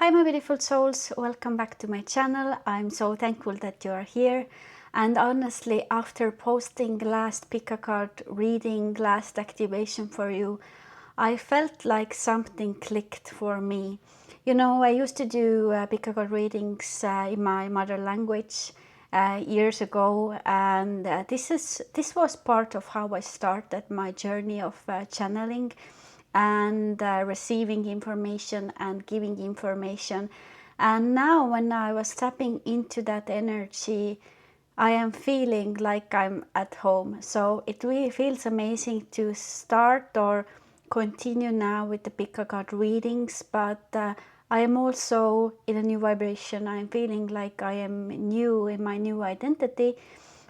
Hi my beautiful souls, welcome back to my channel. I'm so thankful that you are here, and honestly, after posting last pick a card reading, last activation for you, I felt like something clicked for me. You know, I used to do pick a card readings in my mother language years ago, and this was part of how I started my journey of channeling and receiving information and giving information. And now when I was tapping into that energy, I am feeling like I'm at home. So it really feels amazing to start or continue now with the pick a card readings, but I am also in a new vibration. I'm feeling like I am new in my new identity.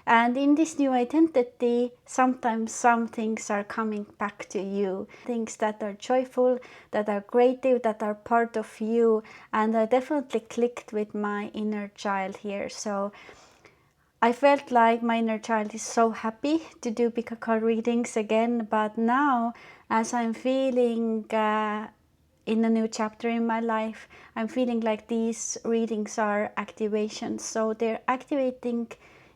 And in this new identity, sometimes some things are coming back to you. Things that are joyful, that are creative, that are part of you. And I definitely clicked with my inner child here. So I felt like my inner child is so happy to do pick a card readings again. But now, as I'm feeling in a new chapter in my life, I'm feeling like these readings are activations. So they're activating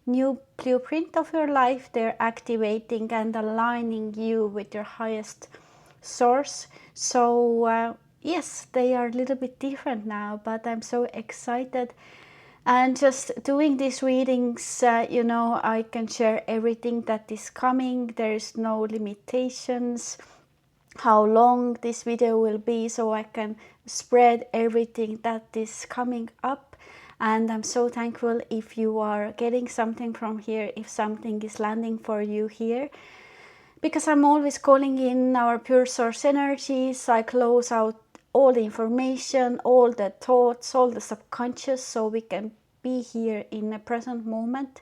new blueprint of your life. They're activating and aligning you with your highest source. So yes, they are a little bit different now, but I'm so excited. And just doing these readings, you know, I can share everything that is coming. There is no limitations how long this video will be, so I can spread everything that is coming up. And I'm so thankful if you are getting something from here, if something is landing for you here, because I'm always calling in our pure source energies. I close out all the information, all the thoughts, all the subconscious, so we can be here in the present moment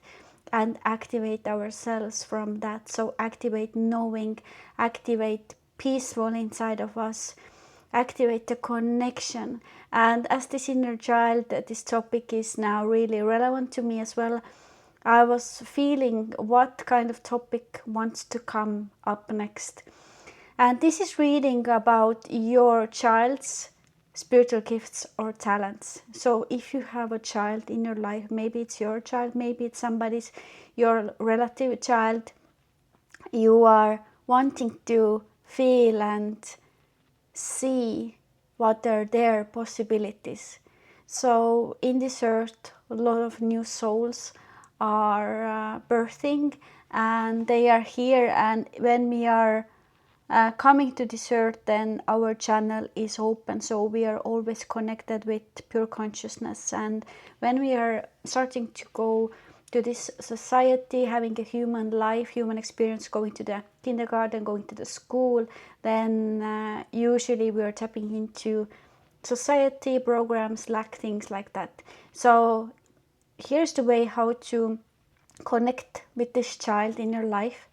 and activate ourselves from that. So activate knowing, activate peaceful inside of us, activate the connection. And as this inner child, this topic is now really relevant to me as well. I was feeling what kind of topic wants to come up next. And this is reading about your child's spiritual gifts or talents. So if you have a child in your life, maybe it's your child, maybe it's somebody's, your relative child, you are wanting to feel and see what are their possibilities. So in this earth, a lot of new souls are birthing, and they are here, and when we are coming to this earth, then our channel is open, so we are always connected with pure consciousness. And when we are starting to go to this society, having a human life, human experience, going to the kindergarten, going to the school, then usually we are tapping into society programs, like things like that. So here's the way how to connect with this child in your life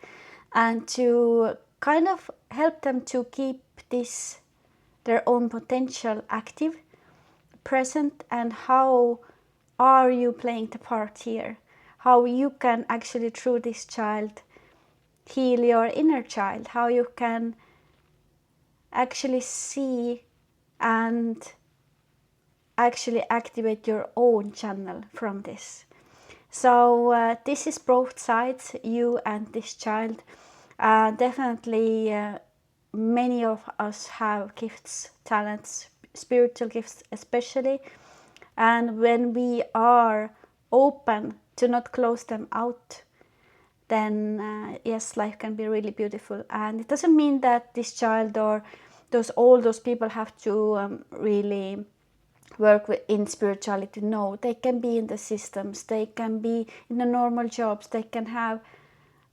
and to kind of help them to keep this their own potential active, present, and how are you playing the part here, how you can actually through this child heal your inner child, how you can actually see and actually activate your own channel from this. So this is both sides, you and this child. Definitely many of us have gifts, talents, spiritual gifts especially. And when we are open to not close them out, then yes, life can be really beautiful. And it doesn't mean that this child or all those people have to really work in spirituality. No, they can be in the systems, they can be in the normal jobs, they can have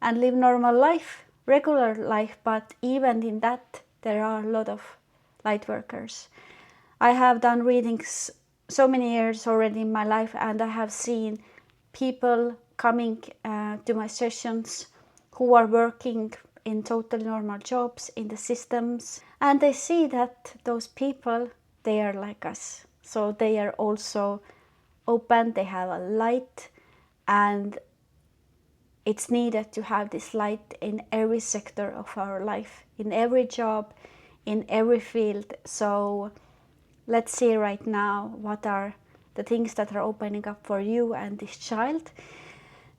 and live normal life, regular life, but even in that there are a lot of light workers. I have done readings so many years already in my life, and I have seen people coming to my sessions who are working in totally normal jobs in the systems, and they see that those people, they are like us. So they are also open, they have a light, and it's needed to have this light in every sector of our life, in every job, in every field. So let's see right now what are the things that are opening up for you and this child.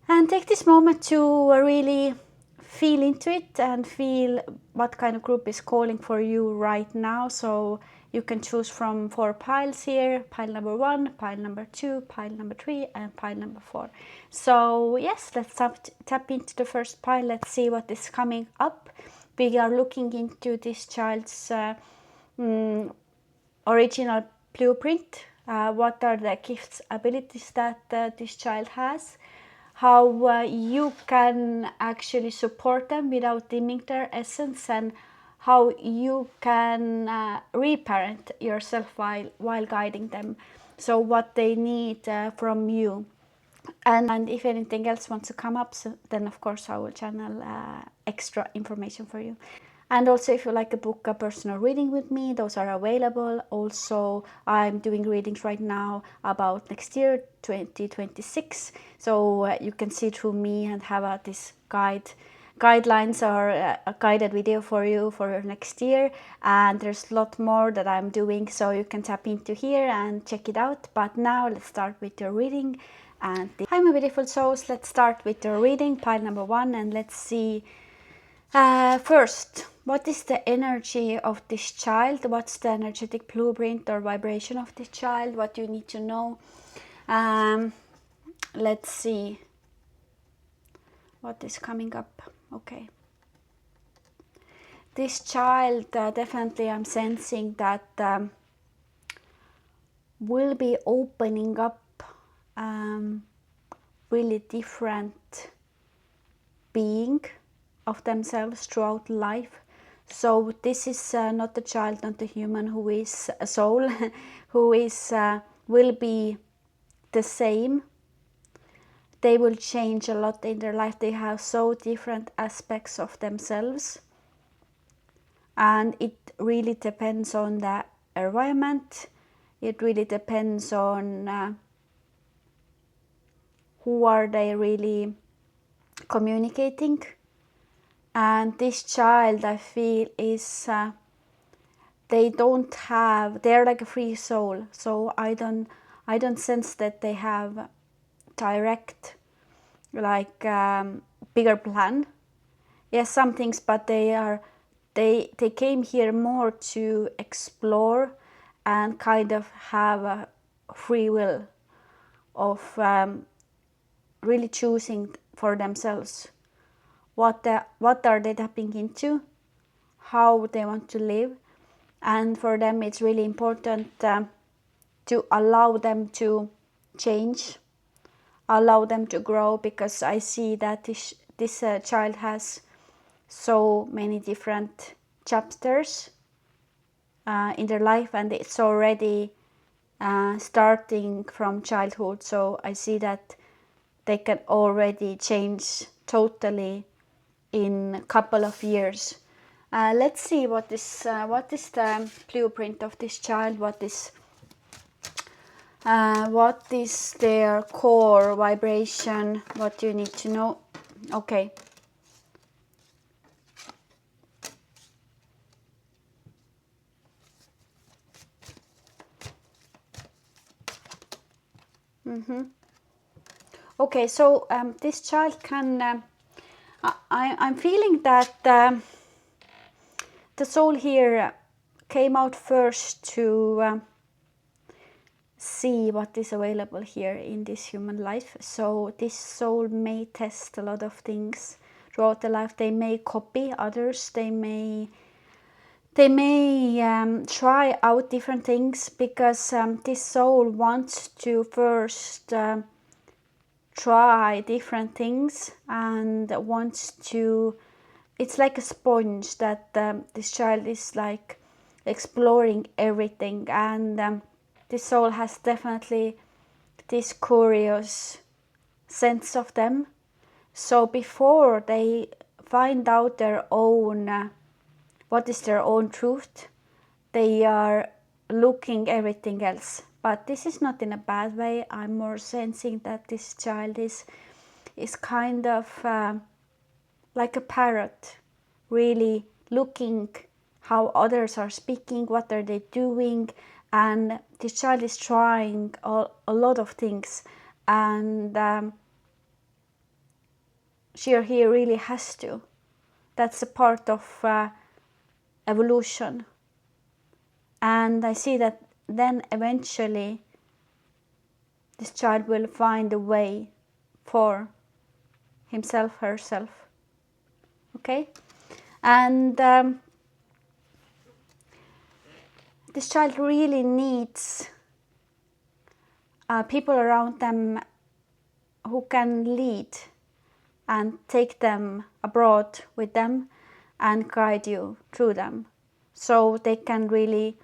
And take this moment to really feel into it and feel what kind of group is calling for you right now. So you can choose from 4 piles here: pile number 1, pile number 2, pile number 3, and pile number 4. So yes, let's tap into the first pile. Let's see what is coming up. We are looking into this child's original blueprint. What are the gifts, abilities that this child has? How you can actually support them without dimming their essence, and how you can reparent yourself while guiding them. So what they need from you. And if anything else wants to come up, so then of course I will channel extra information for you. And also, if you like to book a personal reading with me, those are available. Also, I'm doing readings right now about next year, 2026. So you can see through me and have this guidelines or a guided video for you for next year. And there's a lot more that I'm doing, so you can tap into here and check it out. But now let's start with your reading. And hi, my beautiful souls. Let's start with your reading, pile number 1, and let's see. First, what is the energy of this child? What's the energetic blueprint or vibration of this child? What you need to know? Let's see what is coming up. Okay. This child, definitely I'm sensing that will be opening up really different being of themselves throughout life. So this is not a child, not a human who is a soul, who is will be the same. They will change a lot in their life. They have so different aspects of themselves, and it really depends on the environment. It really depends on who are they really communicating. And this child, I feel, is they're like a free soul. So I don't sense that they have direct, like bigger plan. Yes, some things, but they came here more to explore and kind of have a free will of really choosing for themselves what are they tapping into, how they want to live. And for them it's really important to allow them to change, allow them to grow, because I see that this child has so many different chapters in their life, and it's already starting from childhood. So I see that they can already change totally in a couple of years. Let's see what is the blueprint of this child. What is their core vibration? What do you need to know? Okay. Okay, so this child can. I'm feeling that the soul here came out first to see what is available here in this human life. So this soul may test a lot of things throughout the life. They may copy others. They may try out different things, because this soul wants to first try different things and wants to. It's like a sponge that this child is like exploring everything, and this soul has definitely this curious sense of them. So before they find out their own what is their own truth, they are looking everything else. But this is not in a bad way. I'm more sensing that this child is kind of like a parrot, really looking how others are speaking, what are they doing, and this child is trying a lot of things, and she or he really has to. That's a part of evolution. And I see that then eventually this child will find a way for himself, herself. Okay? And this child really needs people around them who can lead and take them abroad with them and guide you through them, so they can really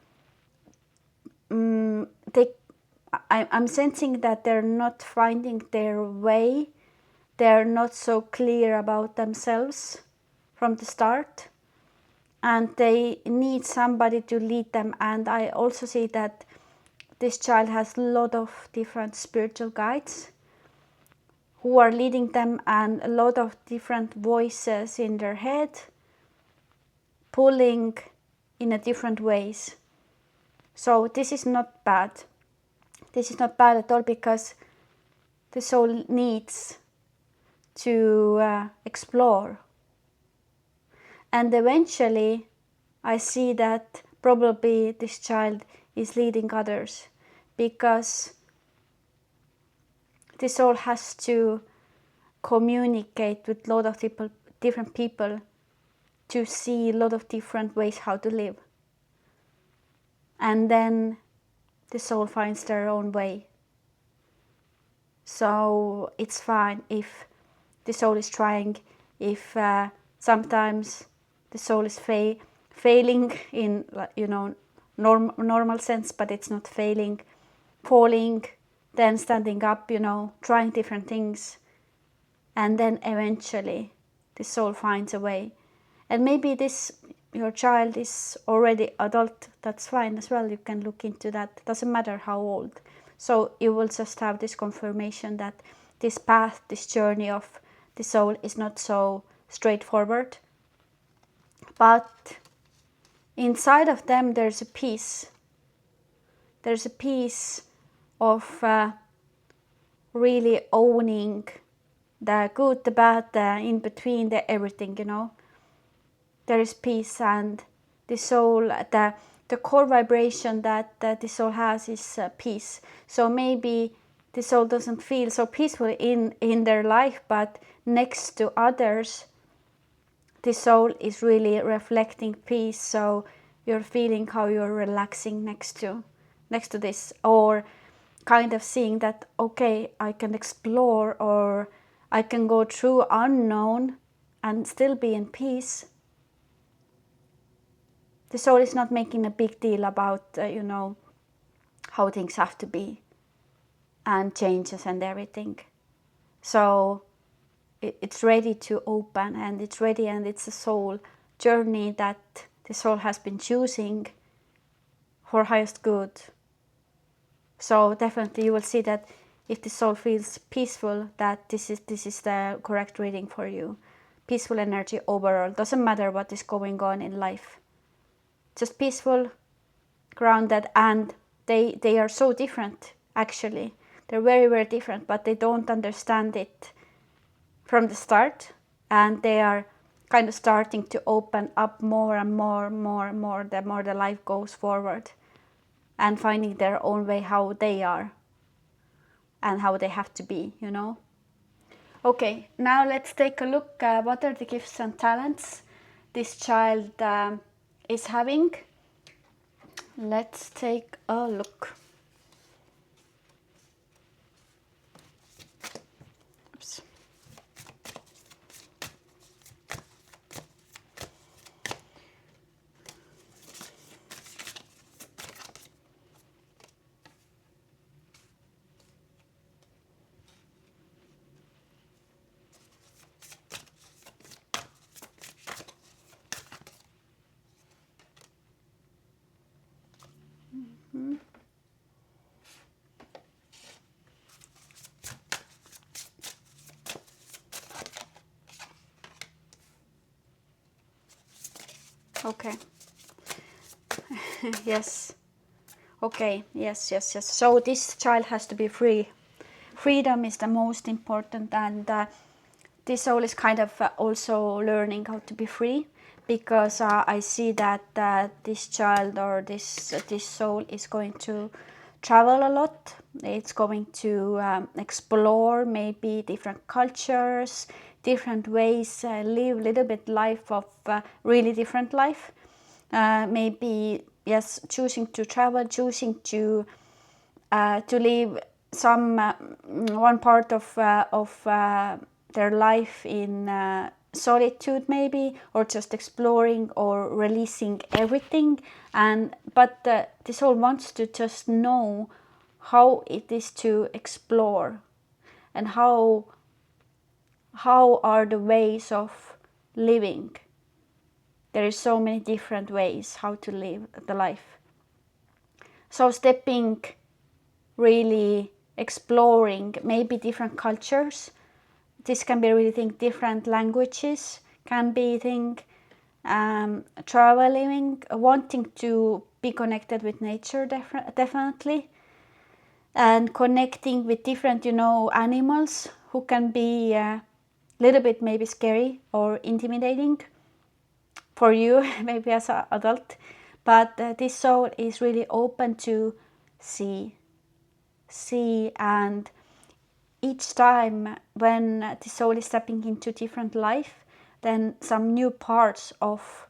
I'm sensing that they're not finding their way. They're not so clear about themselves from the start, and they need somebody to lead them. And I also see that this child has a lot of different spiritual guides who are leading them, and a lot of different voices in their head pulling in a different ways. So this is not bad. This is not bad at all, because the soul needs to explore. And eventually I see that probably this child is leading others, because the soul has to communicate with a lot of different people to see a lot of different ways how to live. And then the soul finds their own way. So it's fine if the soul is trying, if sometimes the soul is failing in, normal sense, but it's not failing, falling, then standing up, trying different things, and then eventually the soul finds a way. And maybe your child is already adult, that's fine as well, you can look into that, doesn't matter how old. So you will just have this confirmation that this path, this journey of the soul is not so straightforward, but inside of them there's a peace. There's a peace of really owning the good, the bad, the in between, the everything, There is peace, and the soul, the core vibration that the soul has is peace. So maybe the soul doesn't feel so peaceful in their life, but next to others, the soul is really reflecting peace. So you're feeling how you're relaxing next to this, or kind of seeing that, okay, I can explore, or I can go through unknown and still be in peace. The soul is not making a big deal about, how things have to be and changes and everything. So it's ready to open, and it's ready, and it's a soul journey that the soul has been choosing for highest good. So definitely you will see that if the soul feels peaceful, that this is the correct reading for you. Peaceful energy overall, doesn't matter what is going on in life. Just peaceful, grounded, and they are so different, actually. They're very, very different, but they don't understand it from the start, and they are kind of starting to open up more and more the more the life goes forward, and finding their own way how they are and how they have to be, Okay, now let's take a look what are the gifts and talents this child is having. Let's take a look. Oops. Okay. Yes. Okay, yes. So this child has to be free. Freedom is the most important, and this soul is kind of also learning how to be free, because I see that this child or this soul is going to travel a lot. It's going to explore maybe different cultures, different ways, live a little bit life of really different life. Maybe yes, choosing to travel, choosing to live some one part of their life in solitude maybe, or just exploring or releasing everything. And but the soul wants to just know how it is to explore, and how are the ways of living. There is so many different ways how to live the life. So stepping, really exploring maybe different cultures. This can be really think different languages, can be think traveling, wanting to be connected with nature definitely, and connecting with different animals who can be a little bit maybe scary or intimidating for you maybe as an adult, but this soul is really open to see, and each time when the soul is stepping into different life, then some new parts of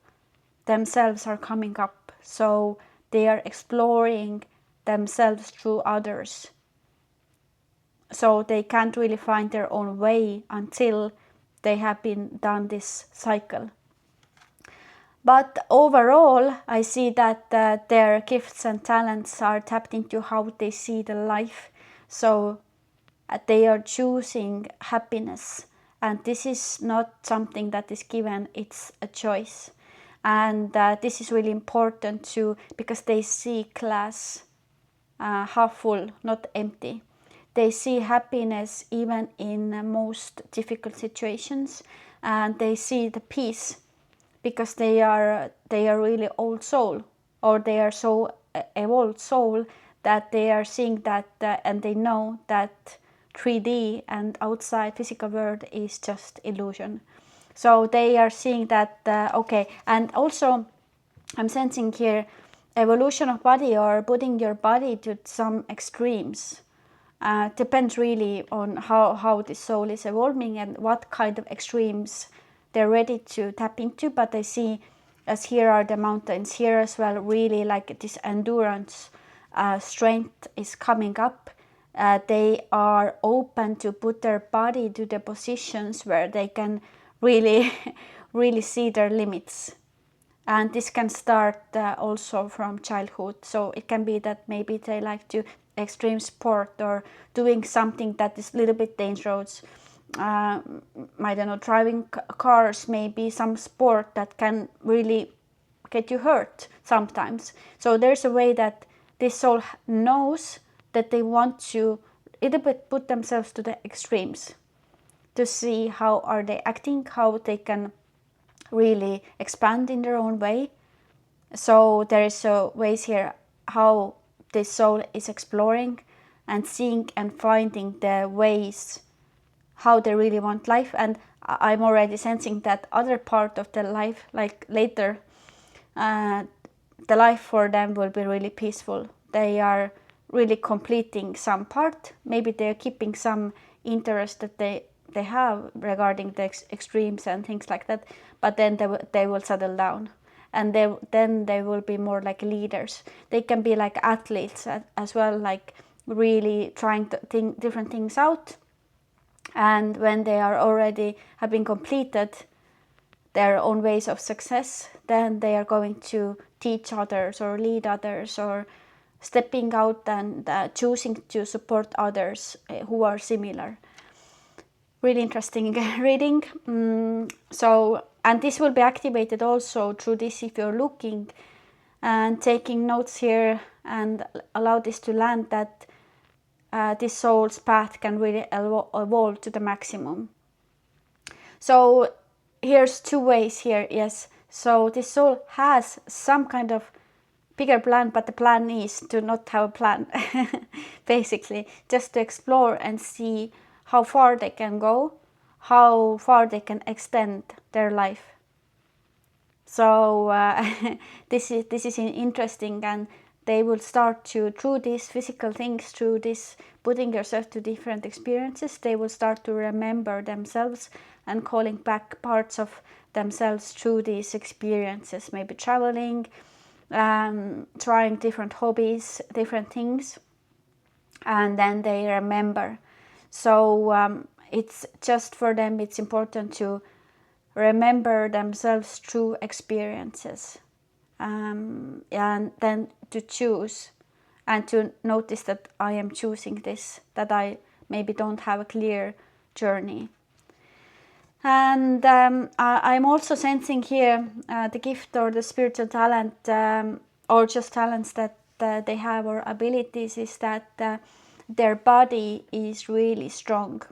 themselves are coming up. So they are exploring themselves through others. So they can't really find their own way until they have been done this cycle. But overall, I see that their gifts and talents are tapped into how they see the life. So they are choosing happiness, and this is not something that is given, it's a choice. And this is really important too, because they see glass half full, not empty. They see happiness even in most difficult situations, and they see the peace, because they are really old soul, or they are so evolved soul, that they are seeing that and they know that 3D and outside physical world is just illusion. So they are seeing that okay. And also I'm sensing here evolution of body, or putting your body to some extremes. Depends really on how the soul is evolving and what kind of extremes they're ready to tap into. But I see, as here are the mountains here as well, really like this endurance, strength is coming up. They are open to put their body to the positions where they can really really see their limits. And this can start also from childhood. So it can be that maybe they like to extreme sport, or doing something that is a little bit dangerous. I don't know, driving cars, maybe some sport that can really get you hurt sometimes. So there's a way that this soul knows that they want to a little bit put themselves to the extremes, to see how are they acting, how they can really expand in their own way. So there is ways here how the soul is exploring and seeing and finding the ways how they really want life. And I'm already sensing that other part of their life, like later, the life for them will be really peaceful. They are really completing some part. Maybe they're keeping some interest that they have regarding the extremes and things like that, but then they will settle down, and then they will be more like leaders. They can be like athletes as well, like really trying to think different things out. And when they are already have been completed their own ways of success, then they are going to teach others or lead others, or stepping out and choosing to support others who are similar. Really interesting reading. So, and this will be activated also through this if you're looking and taking notes here, and allow this to land, that this soul's path can really evolve to the maximum. So here's two ways here. Yes, so this soul has some kind of bigger plan, but the plan is to not have a plan. Basically, just to explore and see how far they can go, how far they can extend their life. So this is interesting, and they will start to, through these physical things, through this putting yourself to different experiences, they will start to remember themselves and calling back parts of themselves through these experiences, maybe traveling, trying different hobbies, different things, and then they remember. So it's just for them, it's important to remember themselves through experiences, and then to choose and to notice that I am choosing this, that I maybe don't have a clear journey. And I'm also sensing here the gift or the spiritual talent, or just talents that they have, or abilities, is that their body is really strong.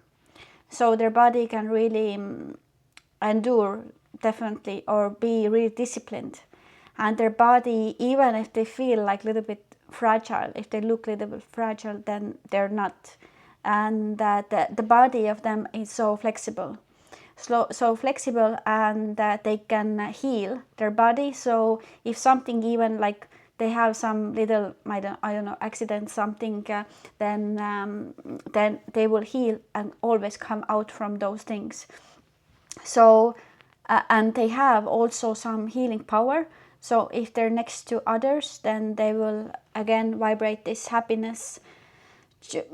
So their body can really endure, definitely, or be really disciplined. And their body, even if they feel like a little bit fragile, if they look a little bit fragile, then they're not. And the body of them is so flexible. So flexible, and that they can heal their body. So if something, even like they have some little, I don't know, accident, something, then they will heal and always come out from those things. So and they have also some healing power. So if they're next to others, then they will again vibrate this happiness,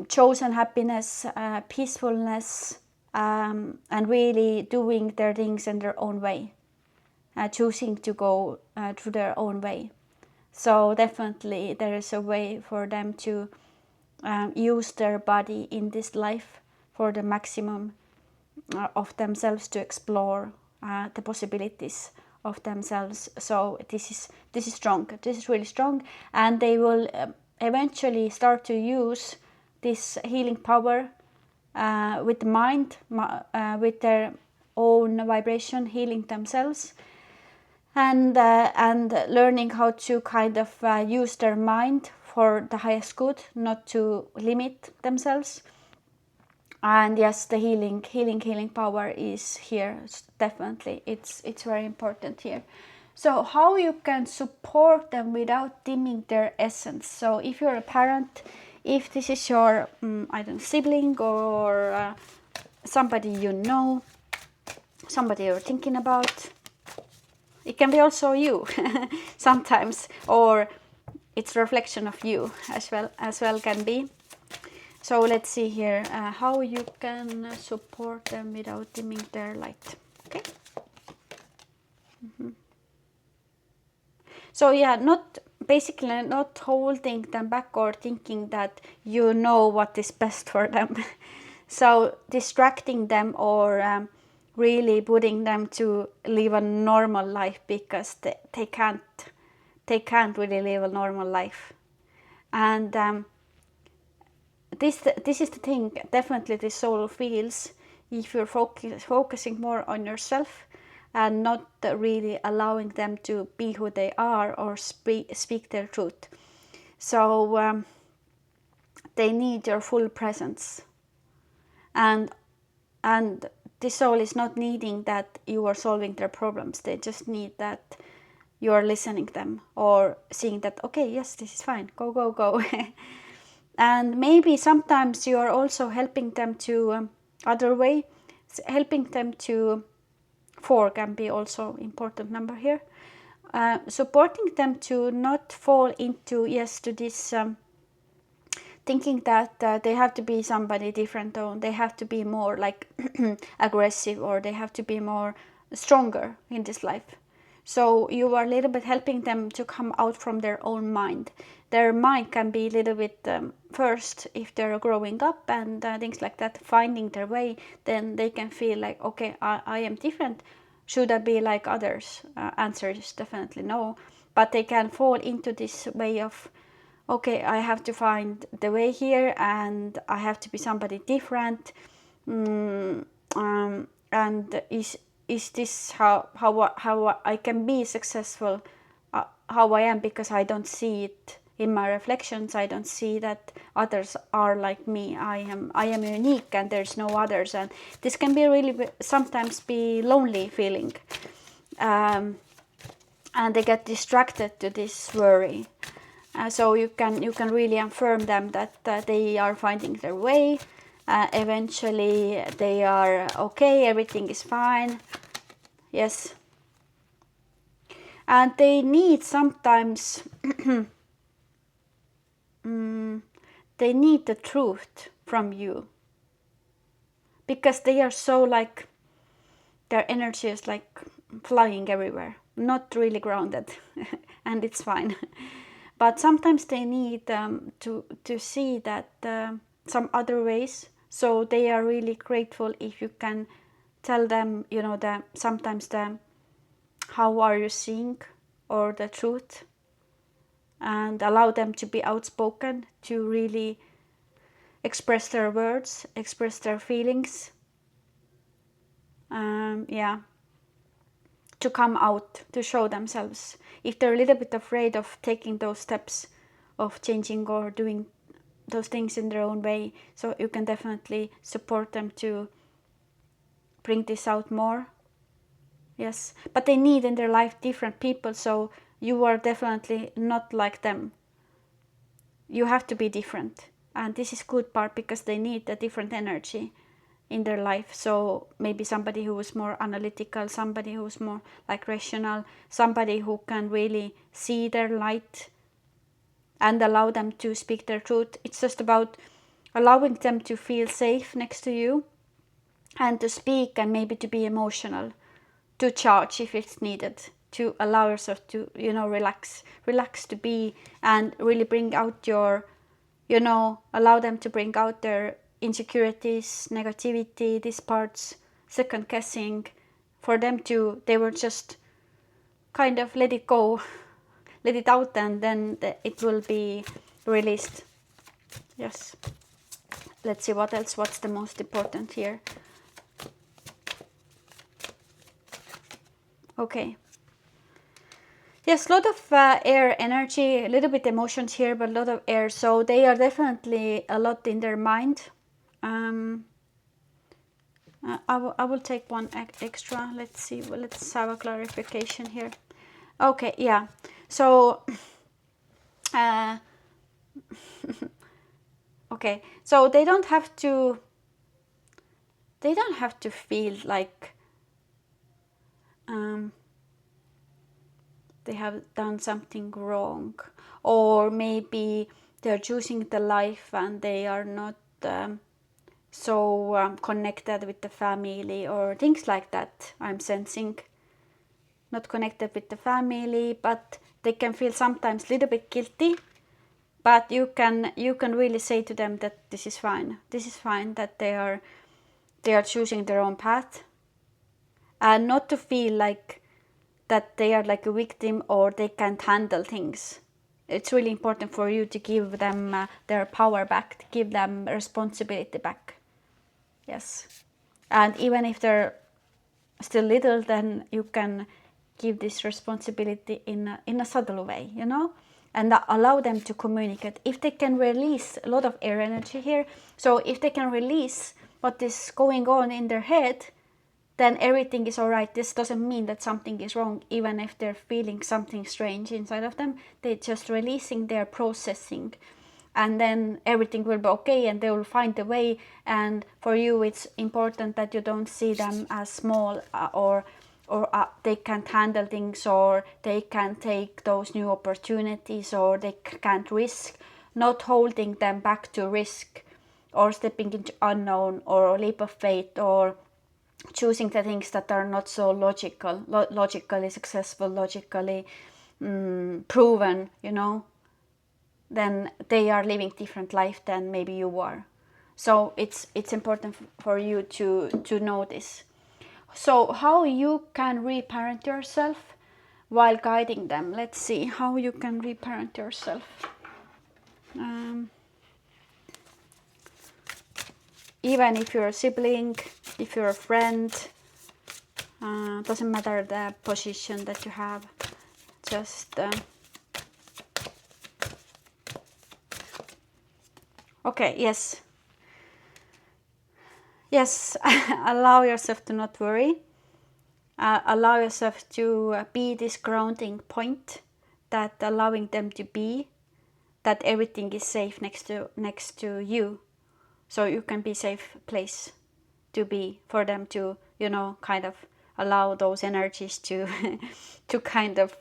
chosen happiness, peacefulness, and really doing their things in their own way, choosing to go through their own way. So definitely there is a way for them to use their body in this life for the maximum of themselves, to explore the possibilities of themselves. So this is strong. This is really strong, and they will eventually start to use this healing power with the mind, with their own vibration, healing themselves, and learning how to kind of use their mind for the highest good, not to limit themselves. And yes, the healing power is here. Definitely, it's very important here. So how you can support them without dimming their essence. So if you're a parent, if this is your I don't know, sibling, or somebody you know, somebody you're thinking about, it can be also you sometimes, or it's a reflection of you as well can be. So let's see here how you can support them without dimming their light. Okay. So yeah, not basically not holding them back or thinking that you know what is best for them. So distracting them, or really putting them to live a normal life, because they can't really live a normal life. And this is the thing, definitely the soul feels, if you're focusing more on yourself and not really allowing them to be who they are, or speak their truth. So they need your full presence, and the soul is not needing that you are solving their problems. They just need that you are listening them, or seeing that, okay, yes, this is fine, go. And maybe sometimes you are also helping them to other way, helping them to, 4 can be also important number here, supporting them to not fall into, yes, to this thinking that they have to be somebody different, or they have to be more like aggressive, or they have to be more stronger in this life. So you are a little bit helping them to come out from their own mind. Their mind can be a little bit first, if they're growing up and things like that, finding their way, then they can feel like, okay, I am different. Should I be like others? Answer is definitely no. But they can fall into this way of, okay, I have to find the way here, and I have to be somebody different. And is this how I can be successful how I am, because I don't see it in my reflections. I don't see that others are like me. I am unique and there's no others, and this can be really sometimes be lonely feeling, and they get distracted to this worry. So you can really affirm them that they are finding their way. Eventually they are okay, everything is fine. Yes. And they need sometimes they need the truth from you, because they are so like, their energy is like flying everywhere, not really grounded. And it's fine. But sometimes they need to see that some other ways. So they are really grateful if you can tell them, you know, sometimes how are you seeing, or the truth, and allow them to be outspoken, to really express their words, express their feelings. Yeah, to come out, to show themselves. If they're a little bit afraid of taking those steps of changing or doing those things in their own way, so you can definitely support them to bring this out more. Yes, but they need in their life different people, so you are definitely not like them. You have to be different, and this is good part, because they need a different energy in their life. So maybe somebody who is more analytical, somebody who's more like rational, somebody who can really see their light and allow them to speak their truth. It's just about allowing them to feel safe next to you and to speak, and maybe to be emotional, to charge if it's needed, to allow yourself to, you know, relax to be, and really bring out your, you know, allow them to bring out their insecurities, negativity, these parts, second guessing, for them to, they will just kind of let it go, let it out, and then it will be released. Yes. Let's see what else, what's the most important here. Okay. Yes, a lot of air energy, a little bit emotions here, but a lot of air. So they are definitely a lot in their mind. I will take one extra. Let's see. Well, let's have a clarification here. Okay, yeah. So, okay. So they don't have to. They don't have to feel like they have done something wrong, or maybe they're choosing the life and they are not so connected with the family, or things like that. I'm sensing not connected with the family, but they can feel sometimes a little bit guilty. But you can really say to them that this is fine. This is fine, that they are choosing their own path, and not to feel like that they are like a victim or they can't handle things. It's really important for you to give them their power back, to give them responsibility back. Yes. And even if they're still little, then you can give this responsibility in a subtle way, you know, and allow them to communicate. If they can release a lot of air energy here, so if they can release what is going on in their head, then everything is all right. This doesn't mean that something is wrong, even if they're feeling something strange inside of them. They're just releasing their processing, and then everything will be okay, and they will find a way. And for you, it's important that you don't see them as small, or they can't handle things, or they can't take those new opportunities, or they can't risk. Not holding them back to risk, or stepping into unknown, or a leap of faith, or choosing the things that are not so logically successful, logically proven, you know, then they are living different life than maybe you are. So it's important for you to know this. So how you can reparent yourself while guiding them. Let's see how you can reparent yourself. Even if you're a sibling, if you're a friend, doesn't matter the position that you have, just Okay, yes. Yes, allow yourself to not worry. Allow yourself to be this grounding point, that allowing them to be, that everything is safe next to you, so you can be safe place to be for them to, you know, kind of allow those energies to to kind of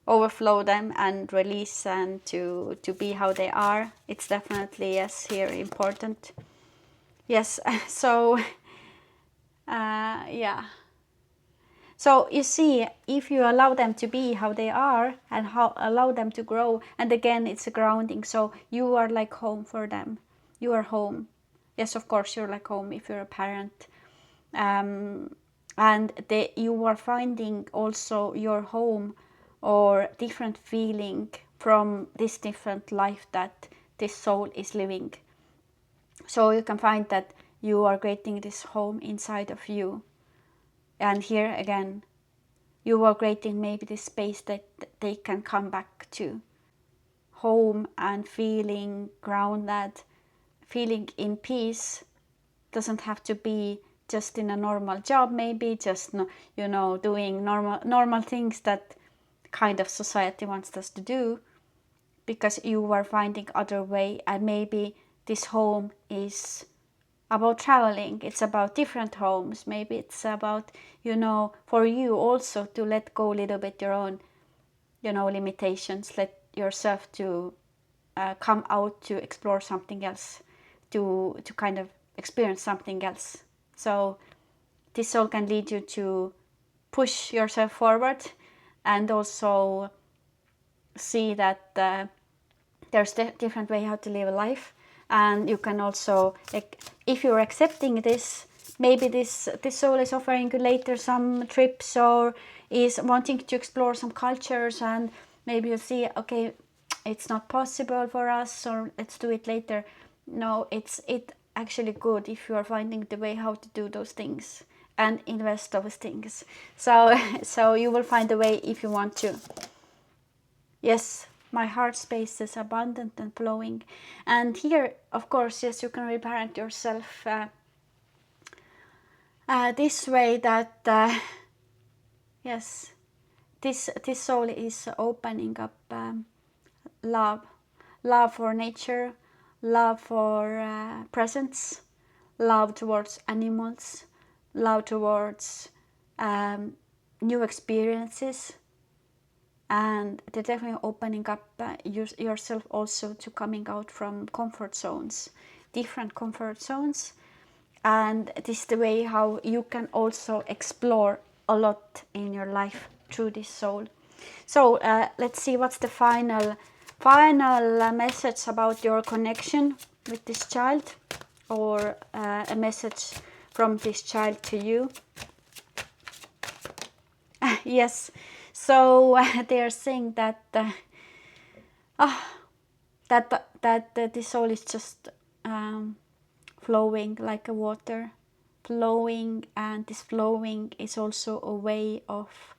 overflow them and release, and to be how they are. It's definitely, yes, here important. Yes. So yeah. So you see, if you allow them to be how they are and allow them to grow, and again, it's a grounding. So you are like home for them. You are home. Yes, of course, you're like home if you're a parent. And you are finding also your home or different feeling from this different life that this soul is living. So you can find that you are creating this home inside of you. And here again, you are creating maybe this space that they can come back to. Home and feeling grounded, feeling in peace doesn't have to be just in a normal job, maybe just, you know, doing normal things that kind of society wants us to do, because you are finding other way. And maybe this home is about traveling, it's about different homes, maybe it's about, you know, for you also to let go a little bit your own, you know, limitations, let yourself to come out to explore something else, to kind of experience something else. So this soul can lead you to push yourself forward, and also see that there's different way how to live a life. And you can also, like, if you're accepting this, maybe this soul is offering you later some trips, or is wanting to explore some cultures, and maybe you see, okay, it's not possible for us, or let's do it later. No, it's actually good if you are finding the way how to do those things and invest those things. So so you will find a way if you want to. Yes, my heart space is abundant and flowing. And here, of course, yes, you can reparent yourself this way, that yes, this soul is opening up love for nature, love for presence, love towards animals, love towards new experiences. And they're definitely opening up yourself also to coming out from comfort zones, different comfort zones. And this is the way how you can also explore a lot in your life through this soul. So let's see what's the final message about your connection with this child, or a message from this child to you. Yes, so they are saying that the soul is just flowing like a water, flowing, and this flowing is also a way of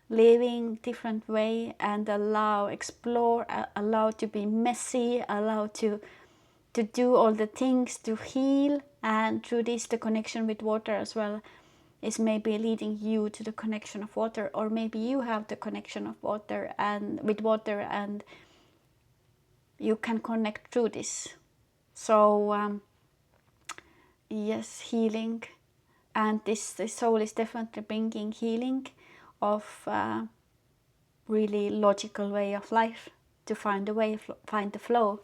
living different way, and explore, allow to be messy, allow to do all the things, to heal. And through this, the connection with water as well is maybe leading you to the connection of water, or maybe you have the connection of water and with water, and you can connect through this. So yes, healing, and this soul is definitely bringing healing of really logical way of life, to find a way, find the flow.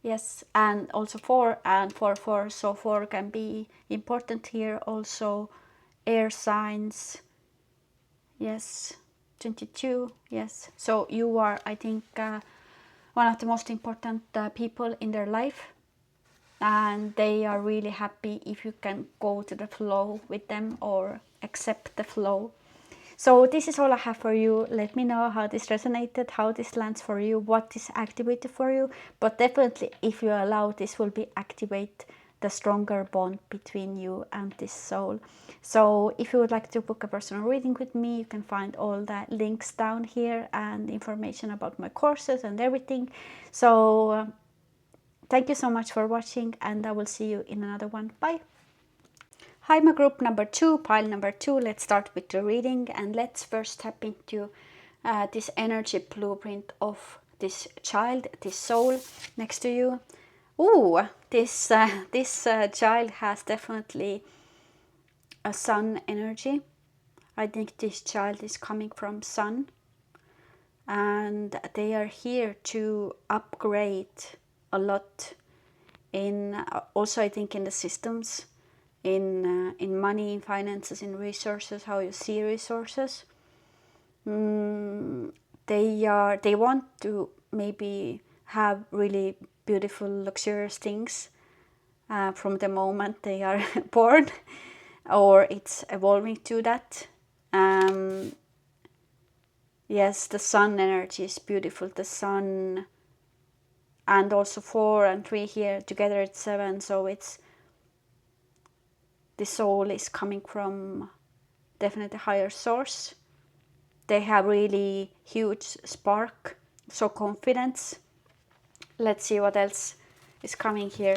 Yes, and also 4 so 4 can be important here also. Air signs, yes. 22, yes. So you are, I think, one of the most important people in their life, and they are really happy if you can go to the flow with them, or accept the flow. So this is all I have for you. Let me know how this resonated, how this lands for you, what is activated for you. But definitely, if you allow, this will be activate the stronger bond between you and this soul. So if you would like to book a personal reading with me, you can find all the links down here and information about my courses and everything. So Thank you so much for watching, and I will see you in another one. Bye. Hi, my group number 2, pile number 2. Let's start with the reading, and let's first tap into this energy blueprint of this child, this soul next to you. Ooh, this child has definitely a sun energy. I think this child is coming from sun, and they are here to upgrade a lot in also I think in the systems, in money, in finances, in resources, how you see resources. They want to maybe have really beautiful, luxurious things from the moment they are born, or it's evolving to that. Yes, the sun energy is beautiful. The sun, and also 4 and 3 here together, it's 7. So it's the soul is coming from definitely higher source. They have really huge spark, so confidence. Let's see what else is coming here.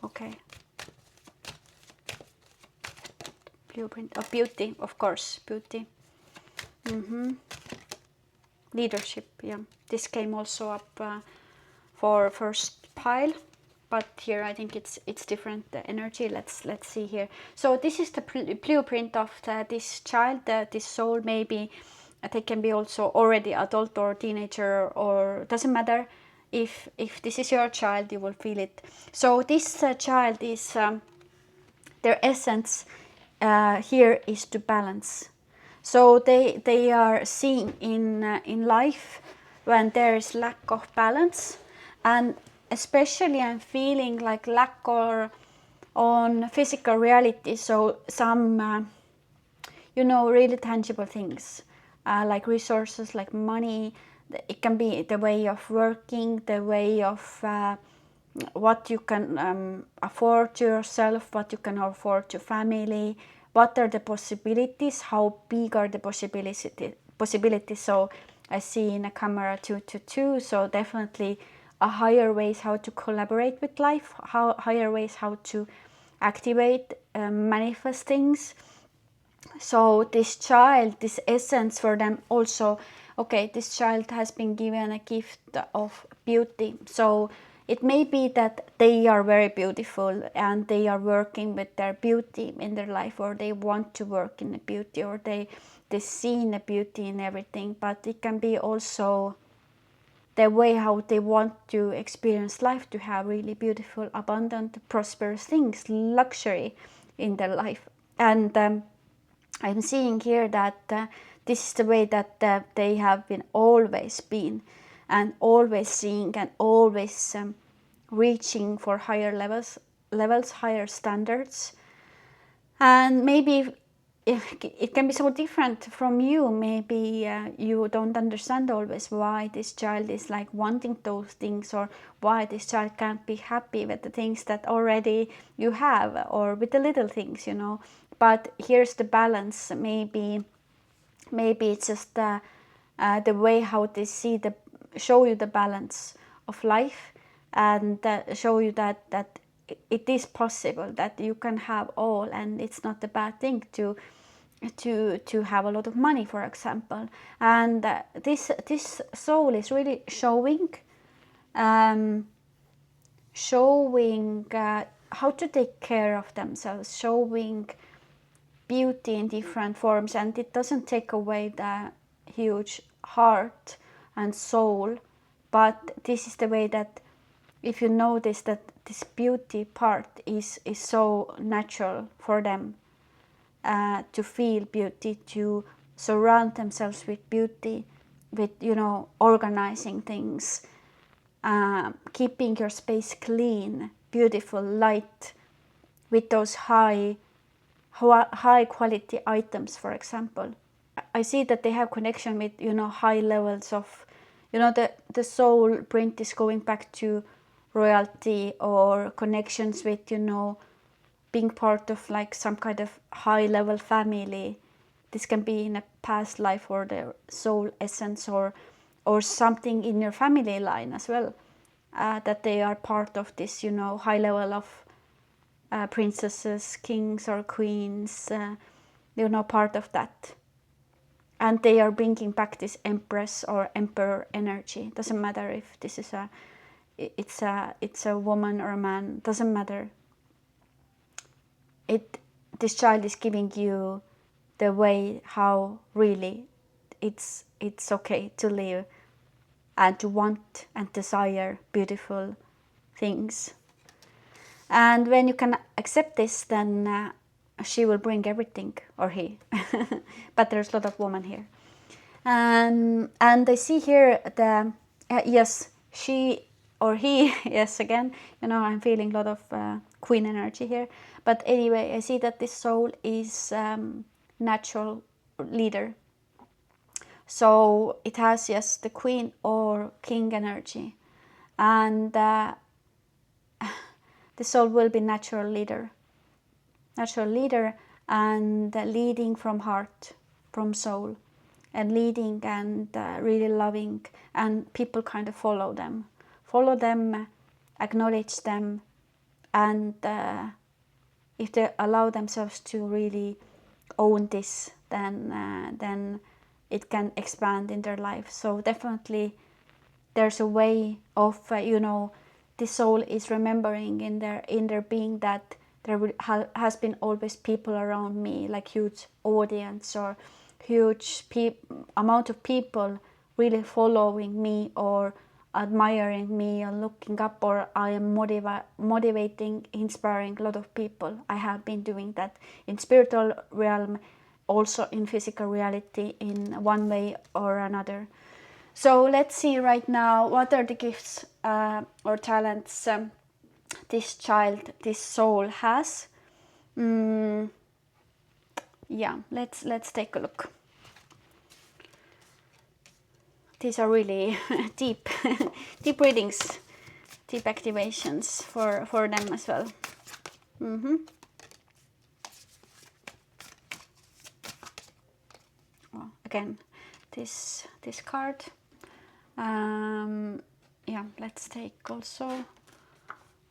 Okay. Blueprint of beauty, of course, beauty. Leadership, yeah. This came also up for first pile, but here I think it's different, the energy. Let's see here. So this is the blueprint of this child, this soul. Maybe they can be also already adult or teenager, or doesn't matter. If this is your child, you will feel it. So this child is their essence here is to balance. So they are seeing in life when there is lack of balance, and especially I'm feeling like lack or on physical reality. So some really tangible things like resources, like money. It can be the way of working, the way of what you can afford to yourself, what you can afford to family, what are the possibilities, how big are the possibilities. So I see in a camera 2 to 2, so definitely a higher ways how to collaborate with life, higher ways how to activate, manifest things. So this child, this essence for them also, okay, this child has been given a gift of beauty. So it may be that they are very beautiful and they are working with their beauty in their life, or they want to work in the beauty, or they see the beauty in everything. But it can be also the way how they want to experience life, to have really beautiful, abundant, prosperous things, luxury in their life. And I'm seeing here that this is the way that they have always been, and always seeing, and always reaching for higher levels, higher standards. And maybe if it can be so different from you, maybe you don't understand always why this child is like wanting those things, or why this child can't be happy with the things that already you have, or with the little things, But here's the balance. Maybe it's just the way how they show you the balance of life, and show you that it is possible, that you can have all, and it's not a bad thing to have a lot of money, for example. And this soul is really showing how to take care of themselves, showing beauty in different forms. And it doesn't take away the huge heart and soul, but this is the way that, if you notice that this beauty part is so natural for them, to feel beauty, to surround themselves with beauty, with organizing things, keeping your space clean, beautiful, light, with those high quality items, for example. I see that they have connection with high levels of the soul print is going back to royalty, or connections with being part of like some kind of high level family. This can be in a past life, or their soul essence, or or something in your family line as well, that they are part of this, you know, high level of princesses, kings or queens, they're not part of that. And they are bringing back this empress or emperor energy. Doesn't matter if this is it's a woman or a man, doesn't matter. This child is giving you the way how really it's okay to live and to want and desire beautiful things. And when you can accept this, then she will bring everything, or he. But there's a lot of women here. And I see here the, yes, she or he, yes, again, you know, I'm feeling a lot of queen energy here. But anyway, I see that this soul is natural leader. So it has, yes, the queen or king energy. And the soul will be natural leader and leading from heart, from soul, and leading and really loving, and people kind of follow them, acknowledge them, and if they allow themselves to really own this, then it can expand in their life. So definitely there's a way of, you know, the soul is remembering in their being that there has been always people around me, like huge audience or huge amount of people really following me or admiring me or looking up, or I am motivating, inspiring a lot of people. I have been doing that in spiritual realm, also in physical reality in one way or another. So let's see right now what are the gifts or talents this child, this soul has. Yeah, let's take a look. These are really deep deep readings, deep activations for them as well. Well, again, this card. Yeah, let's take also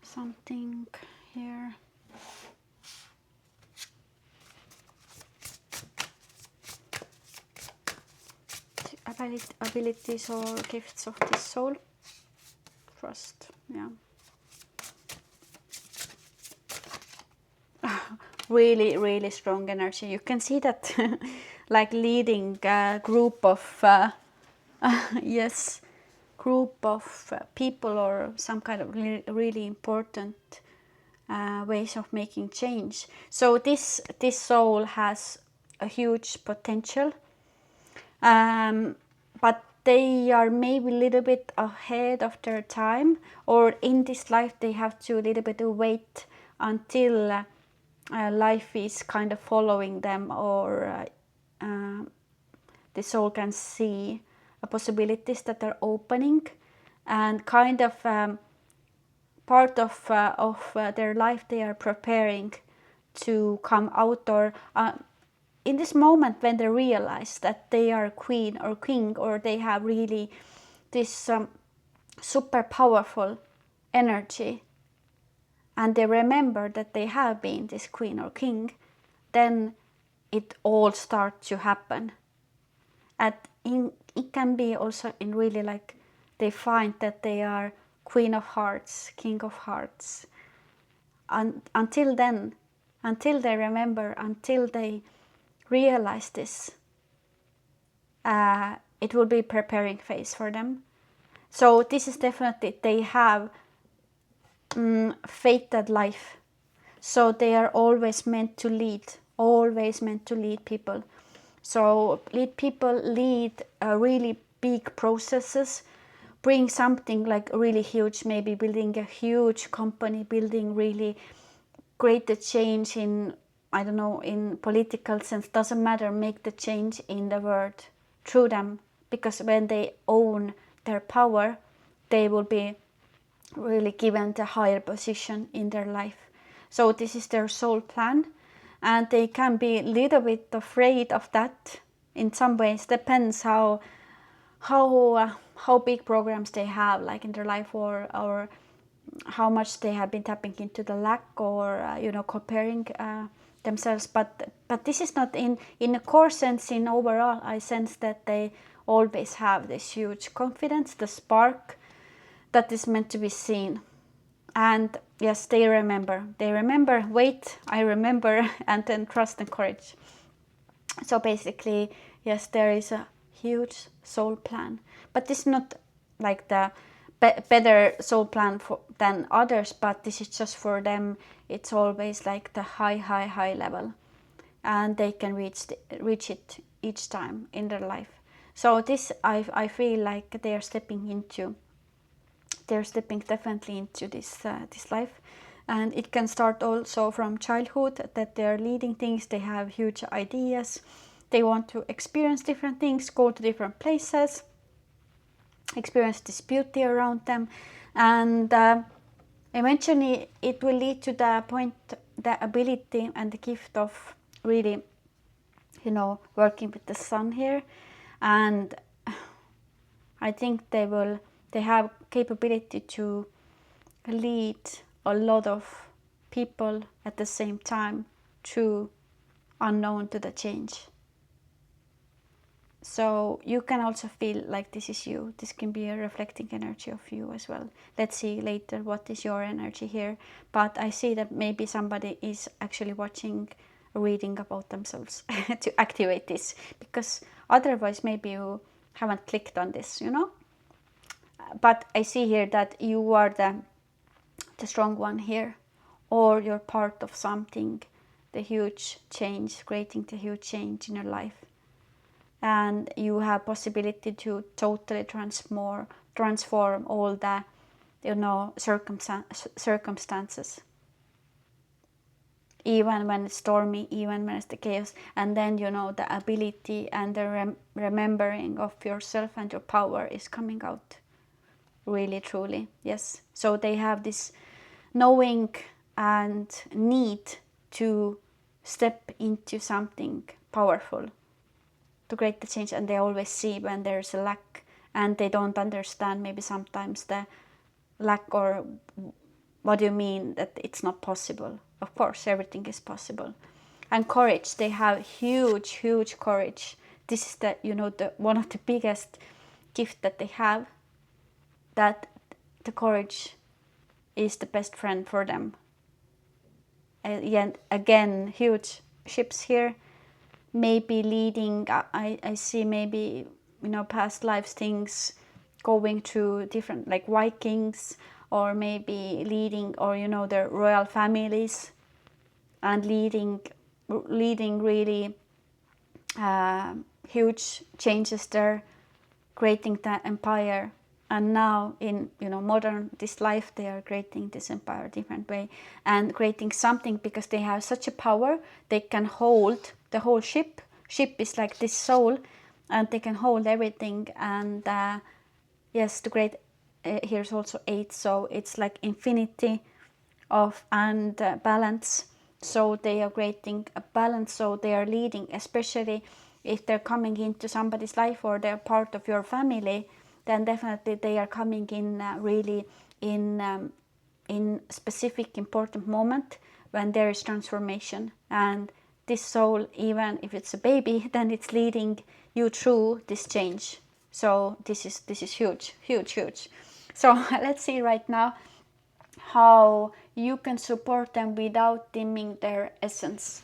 something here. Abilities or gifts of the soul. Trust, yeah. Really, really strong energy. You can see that, like leading a group of, yes, group of people, or some kind of really important ways of making change. So this soul has a huge potential, but they are maybe a little bit ahead of their time, or in this life they have to a little bit wait until life is kind of following them, or the soul can see possibilities that are opening, and kind of part of their life they are preparing to come out, or in this moment when they realize that they are queen or king, or they have really this super powerful energy, and they remember that they have been this queen or king, then it all starts to happen. And it can be also in really like they find that they are queen of hearts, king of hearts. And until then, until they remember, until they realize this, it will be preparing phase for them. So this is definitely, they have fated life. So they are always meant to lead people. So lead people, lead really big processes, bring something like really huge, maybe building a huge company, building really great change in, I don't know, in political sense, doesn't matter, make the change in the world through them, because when they own their power, they will be really given the higher position in their life. So this is their soul plan, and they can be a little bit afraid of that in some ways. Depends how how big programs they have like in their life, or how much they have been tapping into the lack, or comparing themselves. But this is not in a core sense. In overall, I sense that they always have this huge confidence, the spark that is meant to be seen. And yes, they remember, wait, I remember, and then trust and courage. So basically, yes, there is a huge soul plan, but this is not like the better soul plan than others, but this is just for them. It's always like the high level, and they can reach it each time in their life. So this, I feel like they're stepping definitely into this life. And it can start also from childhood, that they're leading things, they have huge ideas, they want to experience different things, go to different places, experience this beauty around them. And eventually it will lead to the point, the ability and the gift of really, working with the sun here. And I think they have capability to lead a lot of people at the same time through unknown to the change. So you can also feel like this is you. This can be a reflecting energy of you as well. Let's see later what is your energy here. But I see that maybe somebody is actually watching a reading about themselves to activate this, because otherwise maybe you haven't clicked on this, But I see here that you are the strong one here, or you're part of something, the huge change, creating the huge change in your life. And you have possibility to totally transform all the circumstances, even when it's stormy, even when it's the chaos. And then the ability and the remembering of yourself and your power is coming out really truly. Yes, so they have this knowing and need to step into something powerful to create the change. And they always see when there's a lack, and they don't understand maybe sometimes the lack, or what do you mean that it's not possible. Of course, everything is possible. And courage, they have huge courage. This is the one of the biggest gift that they have, that the courage is the best friend for them. And again, huge ships here, maybe leading, I see maybe past lives things, going through different, like Vikings, or maybe leading, or their royal families, and leading really huge changes there, creating the empire. And now in modern this life, they are creating this empire different way, and creating something, because they have such a power. They can hold the whole ship is like this soul, and they can hold everything. And yes, the great here's also 8, so it's like infinity of and balance. So they are creating a balance, so they are leading, especially if they're coming into somebody's life, or they're part of your family, then definitely they are coming in really in specific important moment when there is transformation. And this soul, even if it's a baby, then it's leading you through this change. So this is huge. So let's see right now how you can support them without dimming their essence.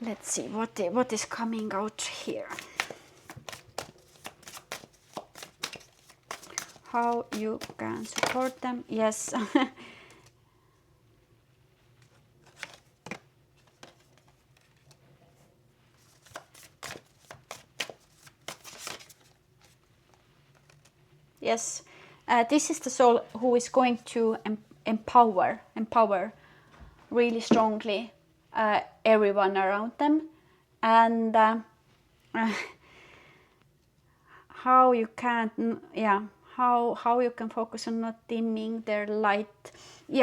Let's see what is coming out here. How you can support them. Yes. Yes, this is the soul who is going to empower really strongly everyone around them. And how you can, how you can focus on not dimming their light.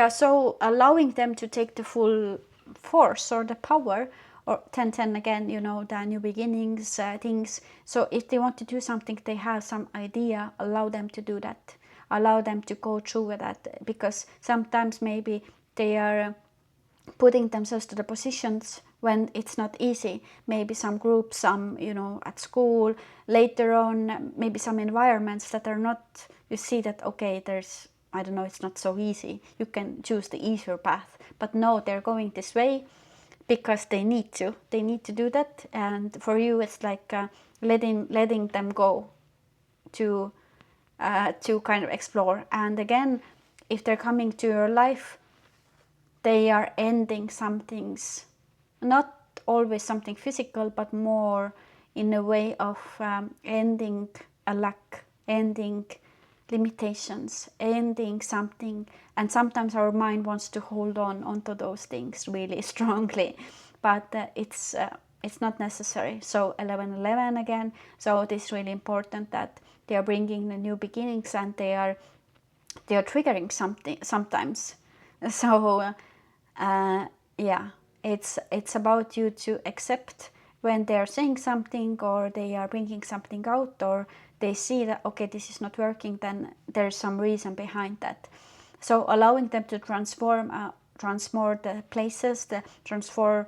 So allowing them to take the full force or the power or 10-10 again, you know, the new beginnings things. So if they want to do something, they have some idea, allow them to do that, allow them to go through with that, because sometimes maybe they are putting themselves to the positions when it's not easy. Maybe some groups, some, you know, at school, later on, maybe some environments that are not, you see that, okay, there's, I don't know, it's not so easy. You can choose the easier path. But no, they're going this way because they need to. They need to do that. And for you, it's like letting them go to kind of explore. And again, if they're coming to your life, they are ending some things, not always something physical, but more in a way of ending a lack, ending limitations, ending something. And sometimes our mind wants to hold on onto those things really strongly, but it's not necessary. So 11:11 again. So it is really important that they are bringing the new beginnings, and they are triggering something sometimes. So yeah, it's about you to accept when they are saying something, or they are bringing something out, or they see that, okay, this is not working, then there's some reason behind that. So allowing them to transform the places, transform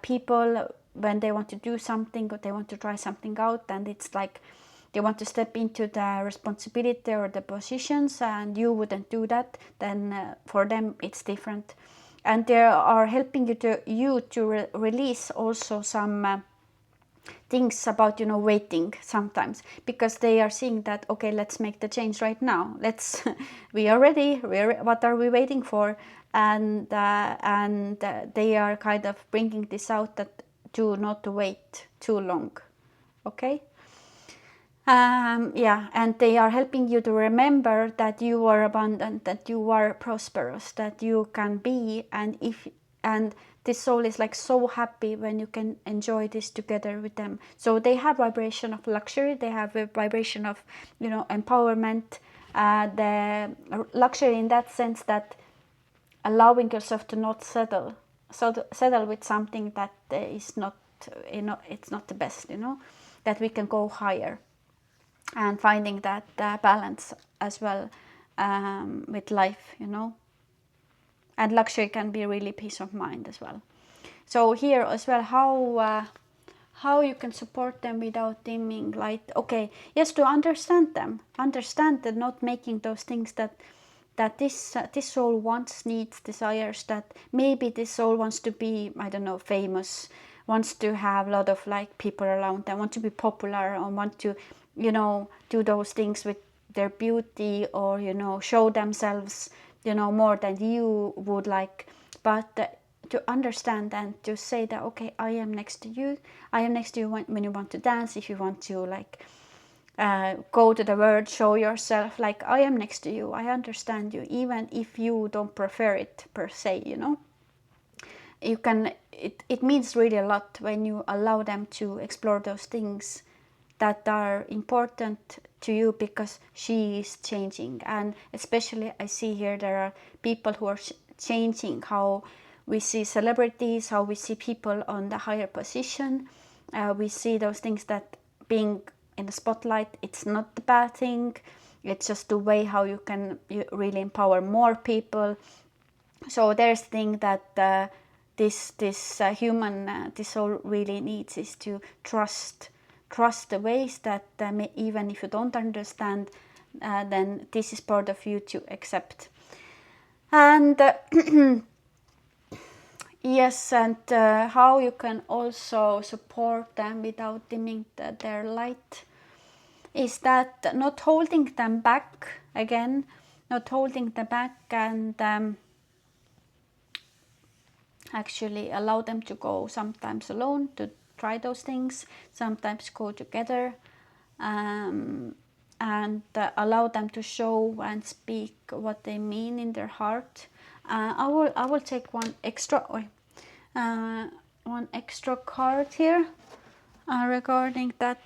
people when they want to do something, or they want to try something out, and it's like they want to step into the responsibility or the positions, and you wouldn't do that, then for them it's different. And they are helping you to release also some things about, you know, waiting sometimes, because they are seeing that, okay, let's make the change right now. Let's we are ready. What are we waiting for? And they are kind of bringing this out, that do not wait too long. Okay. Yeah, and they are helping you to remember that you are abundant, that you are prosperous, that you can be, and this soul is like so happy when you can enjoy this together with them. So they have vibration of luxury, they have a vibration of, you know, empowerment, the luxury in that sense that allowing yourself to not settle with something that is not, you know, it's not the best, you know, that we can go higher. And finding that balance as well with life, you know. And luxury can be really peace of mind as well. So here as well, how you can support them without dimming light. Okay, yes, to understand them, understand that not making those things that this soul wants, needs, desires, that maybe this soul wants to be, I don't know, famous, wants to have a lot of like people around them, want to be popular, or want to, you know, do those things with their beauty, or, you know, show themselves, you know, more than you would like. But to understand and to say that, okay, I am next to you. I am next to you when you want to dance, if you want to like go to the world, show yourself, like I am next to you, I understand you, even if you don't prefer it per se, you know. You can, it means really a lot when you allow them to explore those things that are important to you, because she is changing. And especially I see here there are people who are changing how we see celebrities, how we see people on the higher position. We see those things, that being in the spotlight, it's not the bad thing, it's just the way how you can really empower more people. So there's the thing that this human, this soul really needs, is to trust the ways that even if you don't understand, then this is part of you to accept. And yes, and how you can also support them without dimming their light is that not holding them back, again, not holding them back, and actually allow them to go sometimes alone to try those things, sometimes go together, and allow them to show and speak what they mean in their heart. I will take one extra card here regarding that.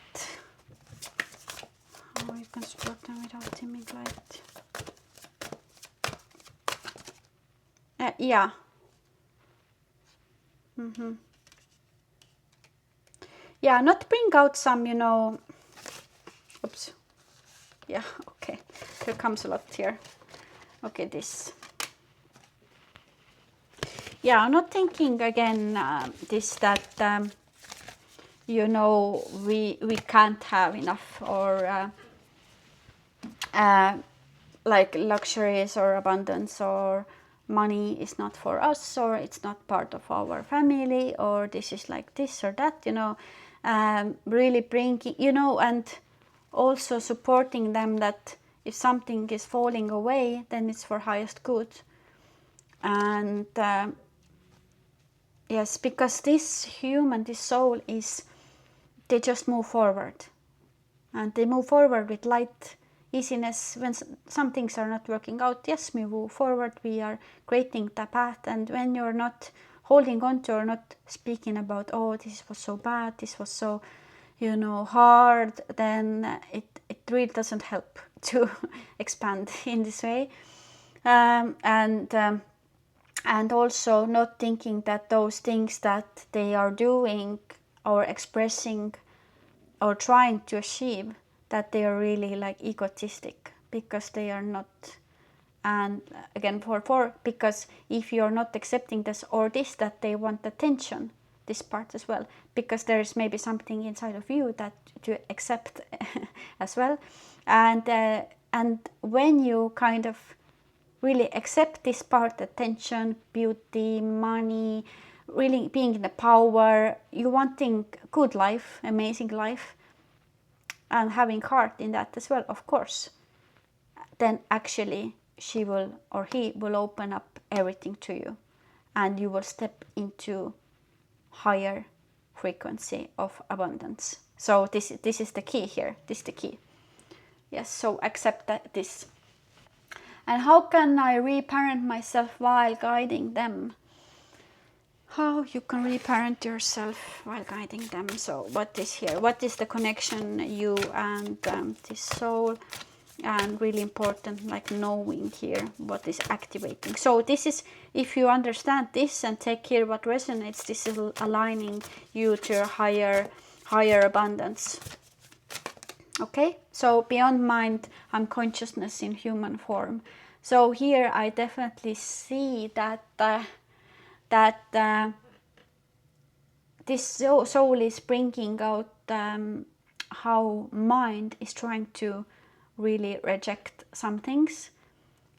How you can support them without dimming light. Yeah. yeah, not bring out some, you know, oops, yeah, okay, there comes a lot here. Okay, this. Yeah, I'm not thinking again this that, you know, we can't have enough, or like luxuries or abundance, or money is not for us, or it's not part of our family, or this is like this or that, you know, really bringing, you know, and also supporting them that if something is falling away, then it's for highest good. And yes, because this human, this soul is, they just move forward, and they move forward with light, easiness. When some things are not working out, yes, we move forward, we are creating the path. And when you're not holding on to, or not speaking about, oh, this was so bad, this was so, you know, hard, then it really doesn't help to expand in this way. And also not thinking that those things that they are doing or expressing or trying to achieve, that they are really like egotistic, because they are not. And again, because if you're not accepting this or this, that they want attention, this part as well, because there is maybe something inside of you that to accept as well. And when you kind of really accept this part, attention, beauty, money, really being in the power, you wanting good life, amazing life, and having heart in that as well, of course, then actually she will, or he will, open up everything to you, and you will step into higher frequency of abundance. So this is the key here. This is the key. Yes, so accept that this. And how can I reparent myself while guiding them? How you can reparent yourself while guiding them. So what is here? What is the connection, you and this soul? And really important, like knowing here what is activating. So this is, if you understand this and take here what resonates, this is aligning you to your higher abundance. Okay, so beyond mind, I'm consciousness in human form. So here I definitely see that this soul is bringing out how mind is trying to really reject some things,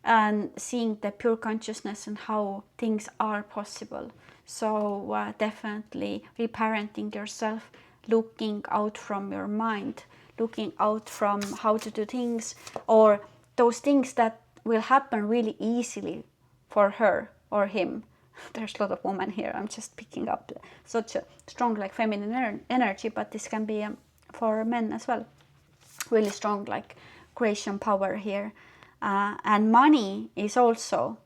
and seeing the pure consciousness and how things are possible. So definitely reparenting yourself, looking out from your mind, looking out from how to do things, or those things that will happen really easily for her or him. There's a lot of women here. I'm just picking up such a strong like feminine energy, but this can be for men as well. Really strong like creation power here. And money is also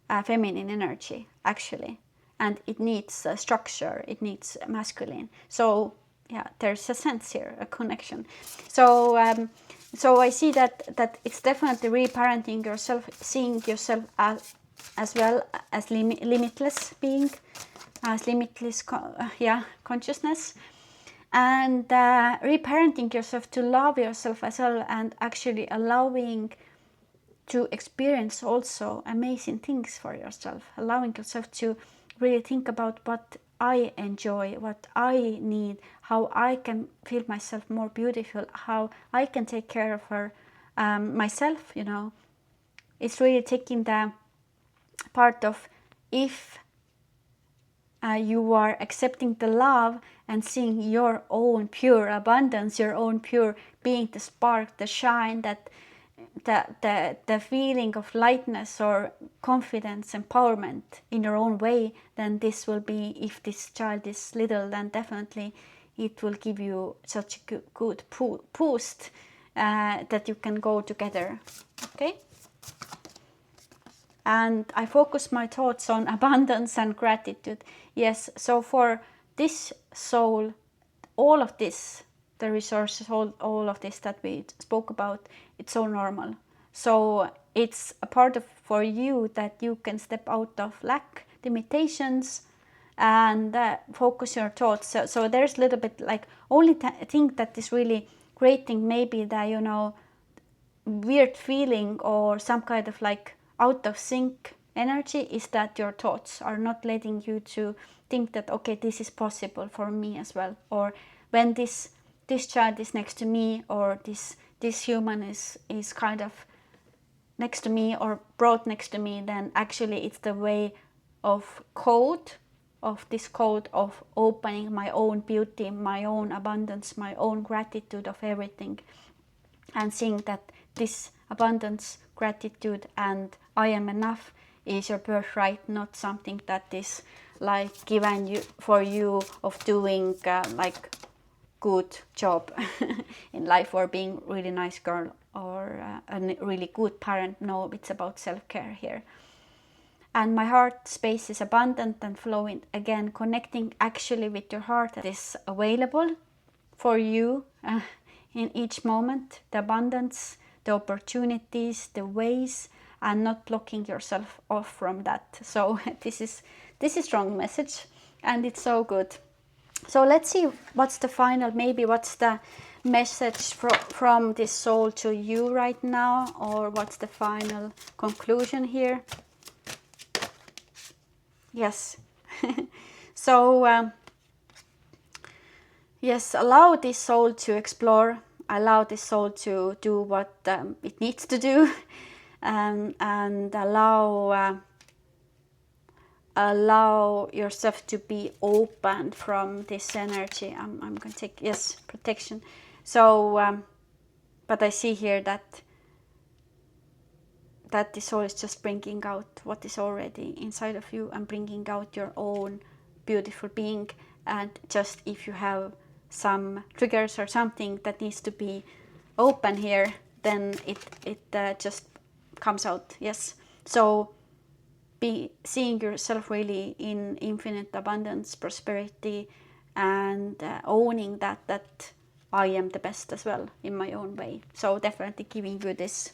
a feminine energy, actually. And it needs a structure, it needs masculine. So yeah, there's a sense here, a connection. So I see that it's definitely reparenting yourself, seeing yourself as well as limitless being, as limitless consciousness, and reparenting yourself to love yourself as well, and actually allowing to experience also amazing things for yourself, allowing yourself to really think about what I enjoy, what I need, how I can feel myself more beautiful, how I can take care of her, myself, you know. It's really taking the part of, if you are accepting the love and seeing your own pure abundance, your own pure being, the spark, the shine, that the feeling of lightness or confidence, empowerment in your own way, then this will be, if this child is little, then definitely it will give you such a good boost that you can go together. Okay. And I focus my thoughts on abundance and gratitude. Yes, so for this soul, all of this, the resources, all of this that we spoke about, it's so normal. So it's a part of for you that you can step out of lack, limitations, and focus your thoughts. So there's a little bit like only thing that is really creating maybe the, you know, weird feeling or some kind of like out of sync energy is that your thoughts are not letting you to think that, okay, this is possible for me as well, or when this child is next to me, or this human is kind of next to me or brought next to me, then actually it's the way of this code of opening my own beauty, my own abundance, my own gratitude of everything, and seeing that this abundance, gratitude, and I am enough is your birthright, not something that is like given you for you of doing like good job in life, or being really nice girl, or a really good parent. No, it's about self-care here. And my heart space is abundant and flowing, again connecting actually with your heart that is available for you in each moment, the abundance, the opportunities, the ways, and not blocking yourself off from that. So this is strong message, and it's so good. So let's see what's the final, maybe what's the message from this soul to you right now, or what's the final conclusion here. Yes. So yes, allow this soul to explore, allow this soul to do what it needs to do, and allow yourself to be open from this energy. I'm going to take, yes, protection. So, but I see here that the soul is just bringing out what is already inside of you and bringing out your own beautiful being. And just if you have some triggers or something that needs to be open here, then it just comes out. Yes. So be seeing yourself really in infinite abundance, prosperity, and owning that I am the best as well in my own way. So definitely giving you this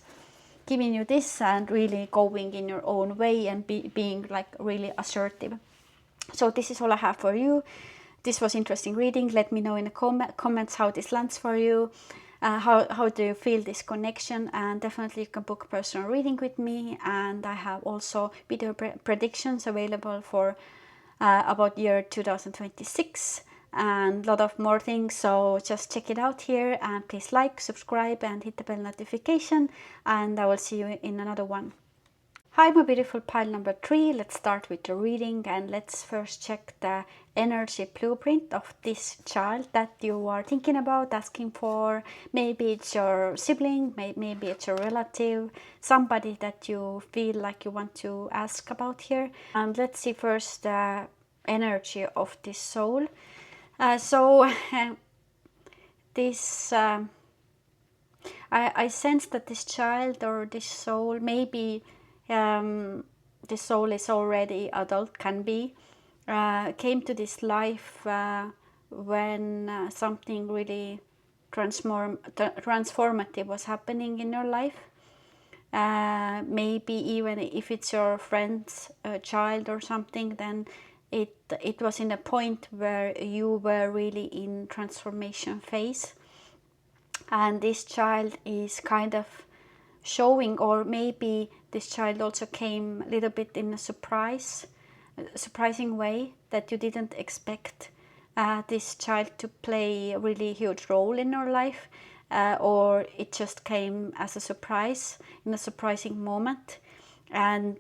and really going in your own way and being like really assertive. So this is all I have for you. This was interesting reading. Let me know in the comments how this lands for you. How do you feel this connection? And definitely you can book a personal reading with me. And I have also video predictions available for about year 2026 and a lot of more things. So just check it out here, and please like, subscribe, and hit the bell notification. And I will see you in another one. Hi, my beautiful pile number 3. Let's start with the reading, and let's first check the energy blueprint of this child that you are thinking about asking for. Maybe it's your sibling, maybe it's your relative, somebody that you feel like you want to ask about here. And let's see first the energy of this soul. This I sense that this child or this soul, maybe the soul is already adult, can be, came to this life when something really transformative was happening in your life. Maybe even if it's your friend's child or something, then it was in a point where you were really in transformation phase, and this child is kind of showing, or maybe this child also came a little bit in a surprising way that you didn't expect this child to play a really huge role in your life, or it just came as a surprise in a surprising moment, and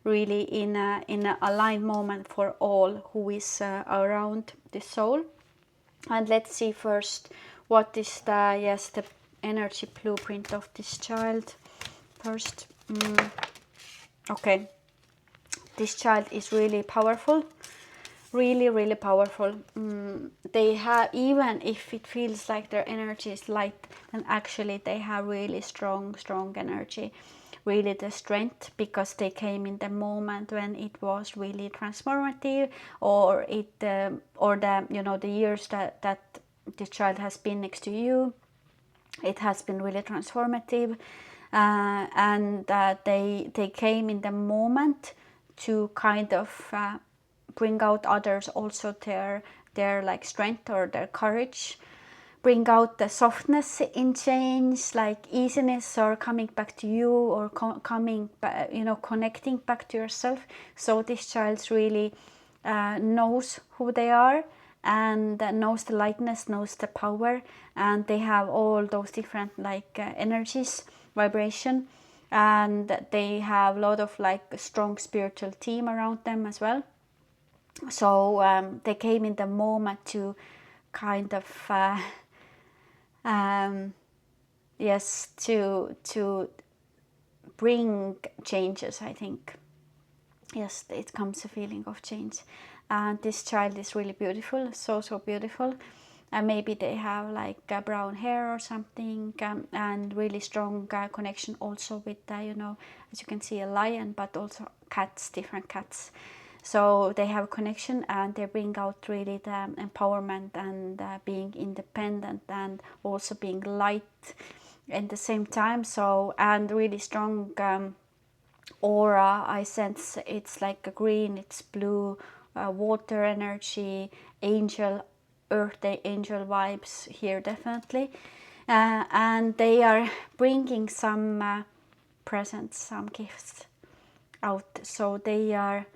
really in a aligned moment for all who is around the soul. And let's see first what is the energy blueprint of this child first. Okay, this child is really powerful, really powerful. They have, even if it feels like their energy is light, then actually they have really strong energy, really the strength, because they came in the moment when it was really transformative, or the years that the child has been next to you, it has been really transformative, and they came in the moment to kind of bring out others also their like strength or their courage, bring out the softness in change, like easiness or coming back to you, or coming back, connecting back to yourself. So this child really knows who they are, and knows the lightness, knows the power, and they have all those different like energies, vibration, and they have a lot of like strong spiritual team around them as well. So they came in the moment to kind of yes, to bring changes, I think. Yes, it comes a feeling of change. And this child is really beautiful, so beautiful. And maybe they have like brown hair or something, and really strong connection also with, as you can see, a lion, but also cats, different cats. So they have a connection, and they bring out really the empowerment and being independent, and also being light at the same time. So, and really strong aura, I sense. It's like a green, it's blue, water energy, angel, earth angel vibes here, definitely. And they are bringing some presents, some gifts out. So they are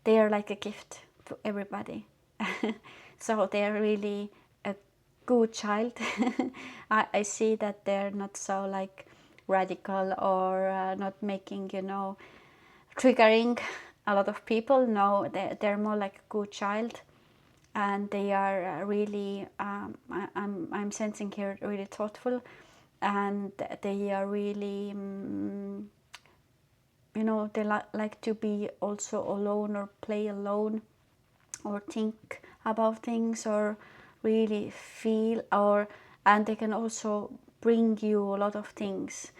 like a gift to everybody. So they are really a good child. I see that they're not so like radical, or not making, triggering a lot of people. No, they're more like a good child, and they are really, I'm sensing here, really thoughtful, and they are really, they like to be also alone, or play alone, or think about things, or really feel, and they can also bring you a lot of things,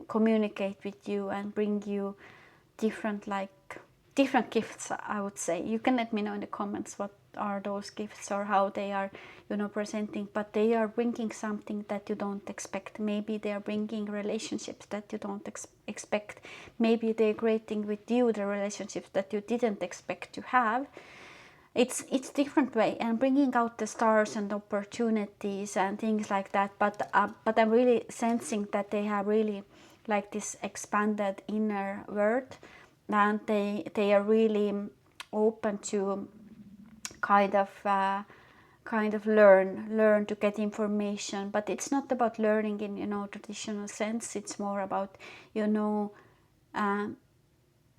communicate with you, and bring you different gifts, I would say. You can let me know in the comments what are those gifts, or how they are, presenting. But they are bringing something that you don't expect. Maybe they are bringing relationships that you don't expect. Maybe they're creating with you the relationships that you didn't expect to have. It's different way, and bringing out the stars and opportunities and things like that. But I'm really sensing that they have really like this expanded inner world, and they are really open to kind of learn to get information. But it's not about learning in traditional sense. It's more about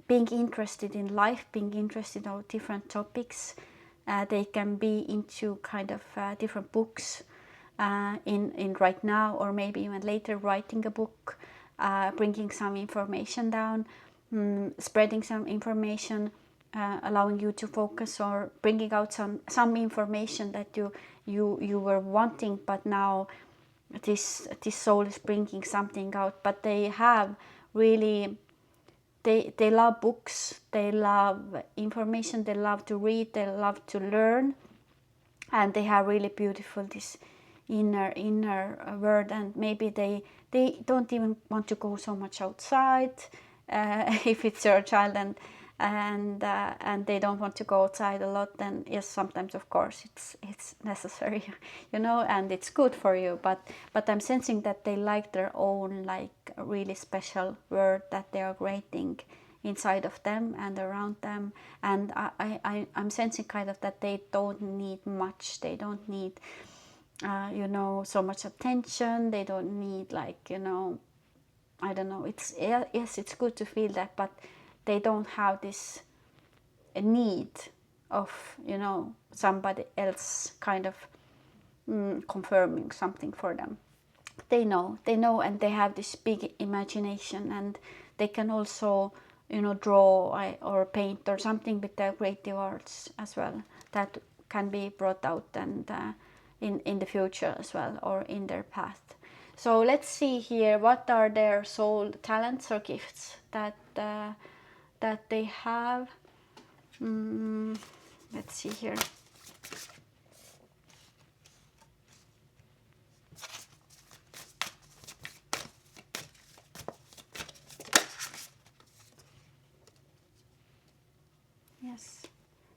being interested in life, being interested in different topics. They can be into kind of different books in right now, or maybe even later, writing a book, bringing some information down, spreading some information, allowing you to focus, or bringing out some information that you were wanting, but now this soul is bringing something out. But they have really, they love books, they love information, they love to read, they love to learn, and they have really beautiful this inner world. And maybe they don't even want to go so much outside, if it's your child, and they don't want to go outside a lot, then yes, sometimes of course it's necessary, and it's good for you. But I'm sensing that they like their own like really special world that they are creating inside of them and around them. And I'm sensing kind of that they don't need much. They don't need so much attention. They don't need like I don't know. Yes, it's good to feel that, but they don't have this need of somebody else kind of confirming something for them. They know, and they have this big imagination, and they can also draw or paint or something with their creative arts as well, that can be brought out and in the future as well, or in their path. So let's see here, what are their soul talents or gifts that they have. Let's see here.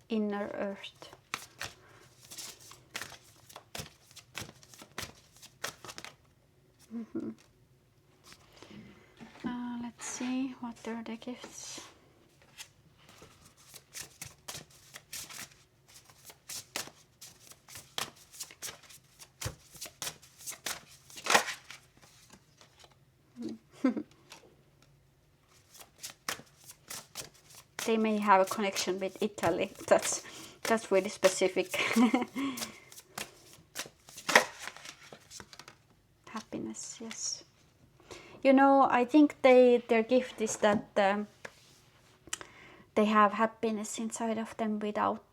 inner earth. Let's see, what are the gifts? They may have a connection with Italy. That's really specific. Happiness, yes. You know, I think their gift is that they have happiness inside of them without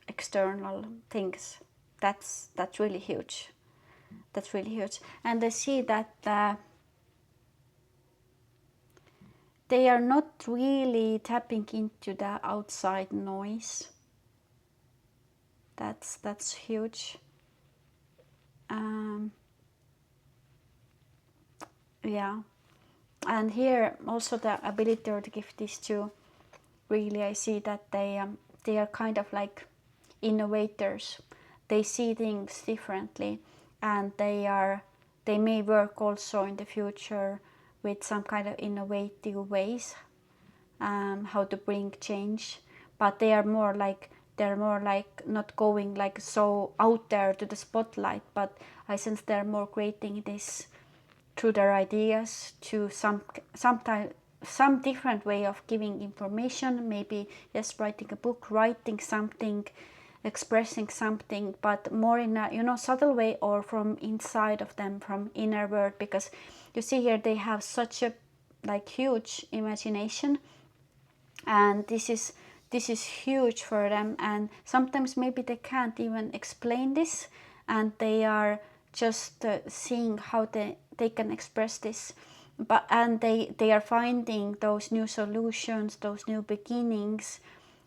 external things. That's really huge. That's really huge. And I see that they are not really tapping into the outside noise. That's huge. Yeah. And here also the ability or the gift is to really, I see that they are kind of like innovators. They see things differently, and they may work also in the future with some kind of innovative ways how to bring change. But they are more like not going like so out there to the spotlight, but I sense they're more creating this through their ideas, to some different way of giving information, maybe yes, writing a book, writing something, expressing something, but more in a subtle way, or from inside of them, from inner world. Because you see here they have such a like huge imagination, and this is huge for them, and sometimes maybe they can't even explain this, and they are just seeing how they can express this, and they are finding those new solutions, those new beginnings,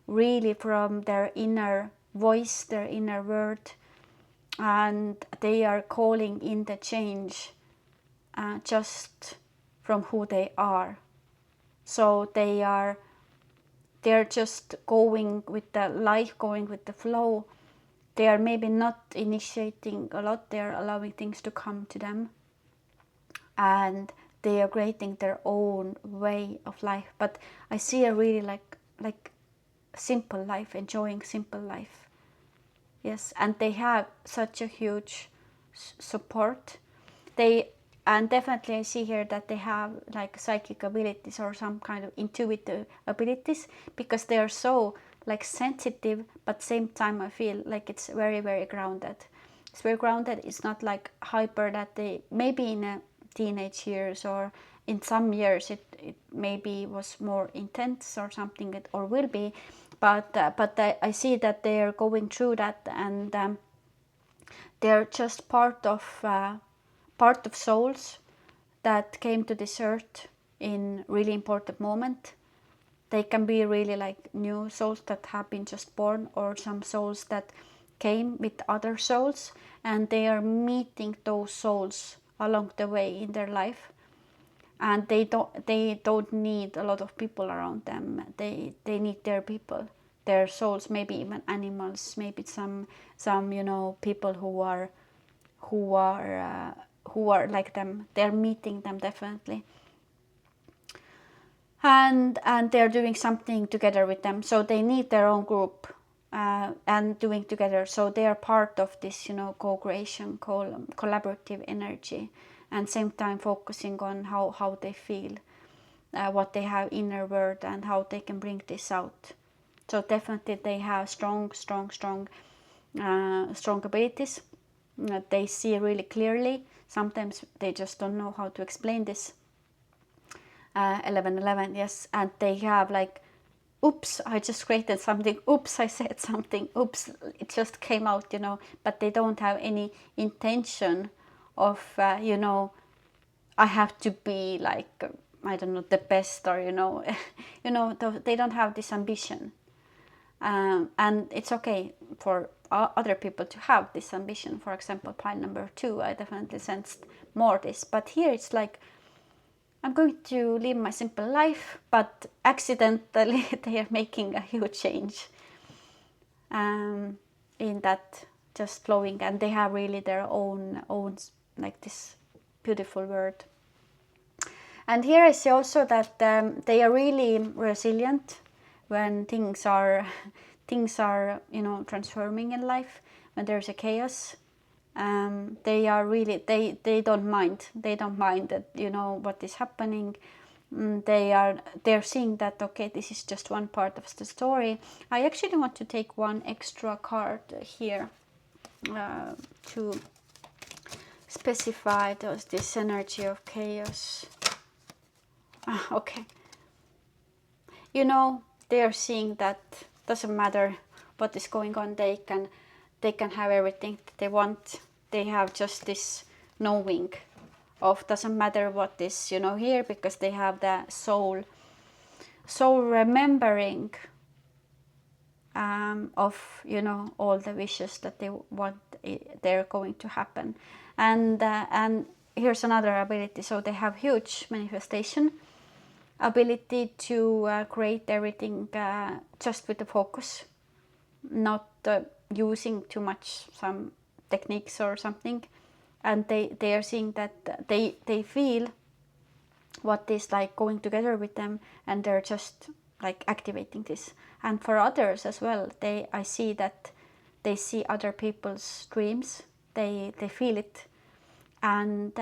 really from their inner voice, their inner word, and they are calling in the change just from who they are. So they're just going with the life, going with the flow. They are maybe not initiating a lot, they are allowing things to come to them, and they are creating their own way of life. But I see a really like simple life, enjoying simple life. Yes, and they have such a huge support. And definitely I see here that they have like psychic abilities or some kind of intuitive abilities, because they are so like sensitive, but same time I feel like it's very, very grounded. It's very grounded. It's not like hyper that they maybe in a teenage years, or in some years it maybe was more intense or something, or will be, but I see that they are going through that, and they're just part of souls that came to this earth in really important moment. They can be really like new souls that have been just born, or some souls that came with other souls, and they are meeting those souls along the way in their life, and they don't need a lot of people around them. They need their people, their souls, maybe even animals, maybe some people who are like them. They're meeting them definitely, and they're doing something together with them. So they need their own group and doing together. So they are part of this co-creation, collaborative energy, and same time focusing on how they feel, what they have inner world, and how they can bring this out. So definitely they have strong abilities. They see really clearly. Sometimes they just don't know how to explain this. 1111, yes, and they have like, oops, I just created something, oops, I said something, oops, it just came out, but they don't have any intention of, I have to be like, I don't know, the best, or, they don't have this ambition. And it's okay for other people to have this ambition. For example, pile number 2, I definitely sensed more this, but here it's like, I'm going to live my simple life, but accidentally they are making a huge change. in that just flowing, and they have really their own like this beautiful word. And here I see also that they are really resilient when things are transforming in life, when there's a chaos. They are really they don't mind that what is happening. They're seeing that, okay, this is just one part of the story. I actually want to take one extra card here to specify this energy of chaos. Okay, they are seeing that doesn't matter what is going on, they can have everything they want. They have just this knowing of doesn't matter what is here, because they have the soul remembering of all the wishes that they want they're going to happen. And here's another ability. So they have huge manifestation ability to create everything just with the focus, not using too much some techniques or something. And they are seeing that they feel what is like going together with them, and they're just like activating this. And for others as well, I see that they see other people's dreams, they feel it, and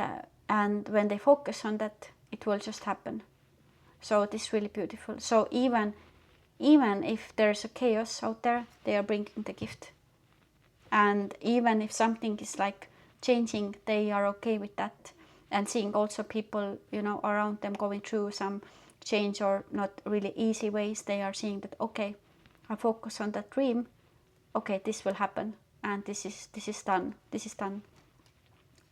when they focus on that, it will just happen. So it is really beautiful. So even if there's a chaos out there, they are bringing the gift. And even if something is like changing, they are okay with that. And seeing also people around them going through some change or not really easy ways, they are seeing that, okay, I focus on that dream, okay, this will happen, and this is done.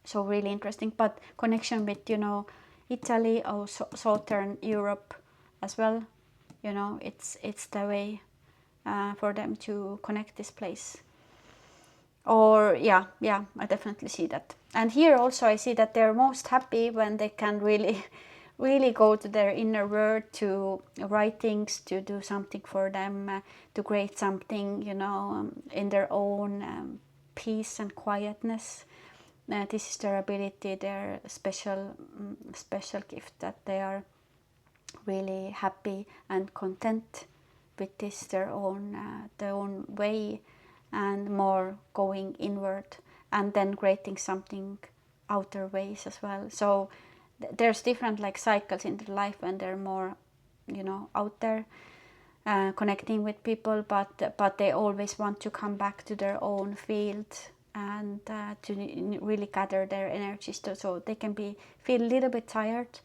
So really interesting. But connection with Italy or Southern Europe as well, it's the way for them to connect this place. Or yeah, I definitely see that. And here also I see that they're most happy when they can really go to their inner world, to write things, to do something for them, to create something in their own peace and quietness. This is their ability, their special gift, that they are really happy and content with this, their own way, and more going inward, and then creating something outer ways as well. So there's different like cycles in their life when they're more out there connecting with people, but they always want to come back to their own field and to really gather their energies so they can feel a little bit tired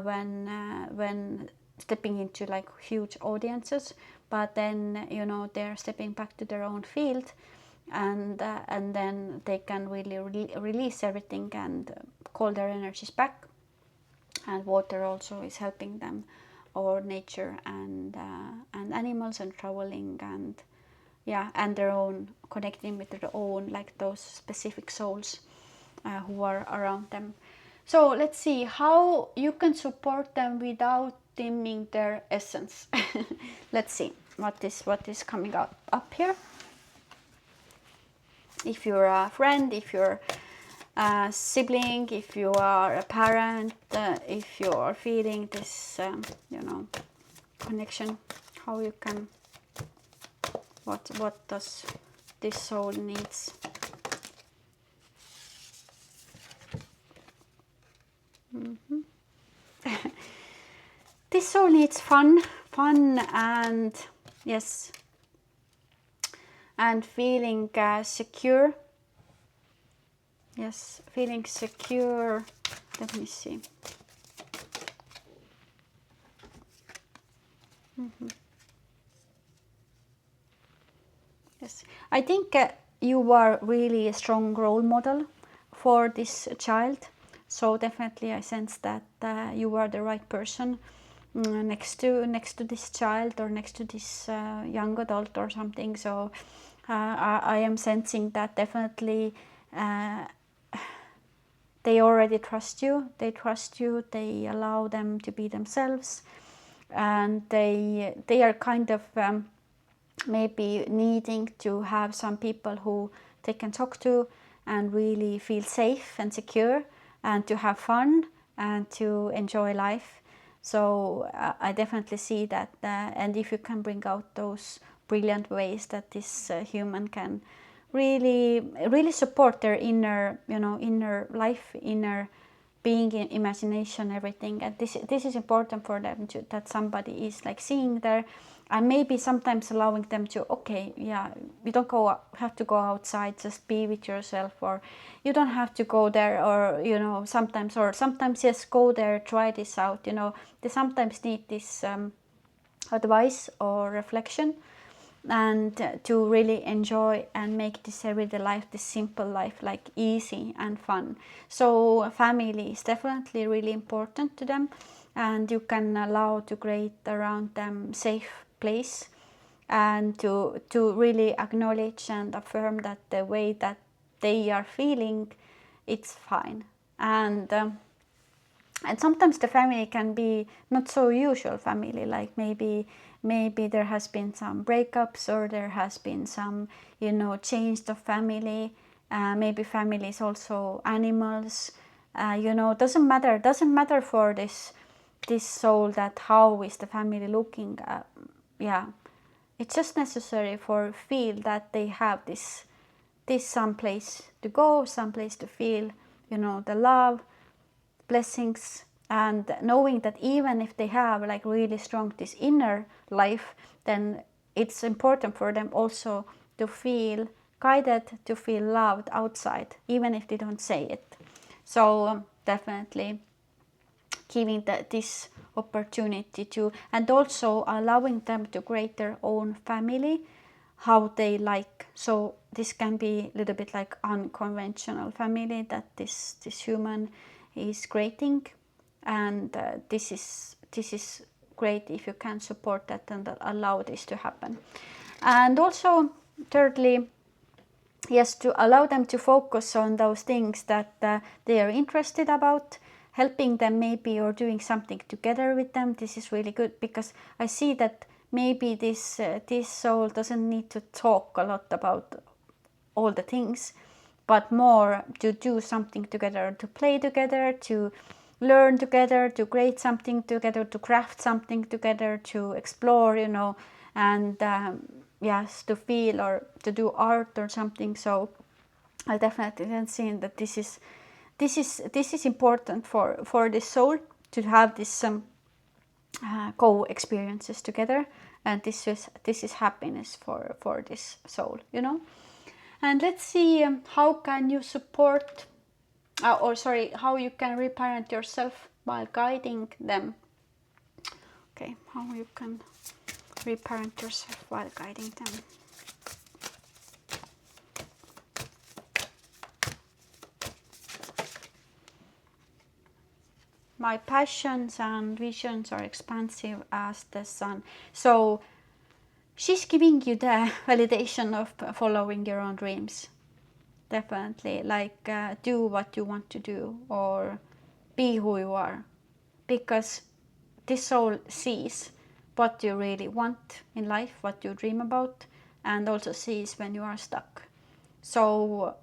when stepping into like huge audiences, but then they're stepping back to their own field, and then they can really release everything and call their energies back. And water also is helping them, or nature and animals and traveling, and their own connecting with their own, like those specific souls who are around them. So let's see how you can support them without dimming their essence. Let's see what is coming up here. If you're a friend, if you're a sibling, if you are a parent, if you are feeling this connection, how you can, what does this soul needs. This soul needs fun, and yes, and feeling secure. Yes, feeling secure. Let me see. Yes, I think you are really a strong role model for this child. So definitely I sense that you are the right person next to this child, or next to this young adult or something. So I am sensing that definitely they already trust you. They allow them to be themselves, and they are kind of maybe needing to have some people who they can talk to and really feel safe and secure and to have fun and to enjoy life. So I definitely see that, and if you can bring out those brilliant ways that this human can really support their inner, inner life, inner being, imagination, everything. And this is important for them to, that somebody is like seeing there, and maybe sometimes allowing them to, okay, yeah, you don't have to go outside, just be with yourself, or you don't have to go there, or sometimes yes, go there, try this out. They sometimes need this advice or reflection, and to really enjoy and make this everyday life, this simple life, like easy and fun. So family is definitely really important to them, and you can allow to create around them safe place, and to really acknowledge and affirm that the way that they are feeling, it's fine. And sometimes the family can be not so usual family, like maybe there has been some breakups, or there has been some change of family. Maybe family is also animals. Doesn't matter for this soul that how is the family looking. Yeah, it's just necessary for feel that they have this some place to go, some place to feel the love, blessings, and knowing that even if they have like really strong this inner life, then it's important for them also to feel guided, to feel loved outside, even if they don't say it. So definitely giving this opportunity to, and also allowing them to create their own family how they like. So this can be a little bit like unconventional family that this human is creating, and this is great if you can support that and allow this to happen. And also thirdly, yes, to allow them to focus on those things that they are interested about, helping them maybe, or doing something together with them. This is really good, because I see that maybe this soul doesn't need to talk a lot about all the things, but more to do something together, to play together, to learn together, to create something together, to craft something together, to explore, and yes, to feel or to do art or something. So I definitely can see that this is important for this soul to have this co-experiences together, and this is happiness for this soul. And let's see, how can you support, how you can reparent yourself while guiding them. Okay, how you can reparent yourself while guiding them. My passions and visions are expansive as the sun. So she's giving you the validation of following your own dreams. Definitely, like do what you want to do, or be who you are, because this soul sees what you really want in life, what you dream about, and also sees when you are stuck. So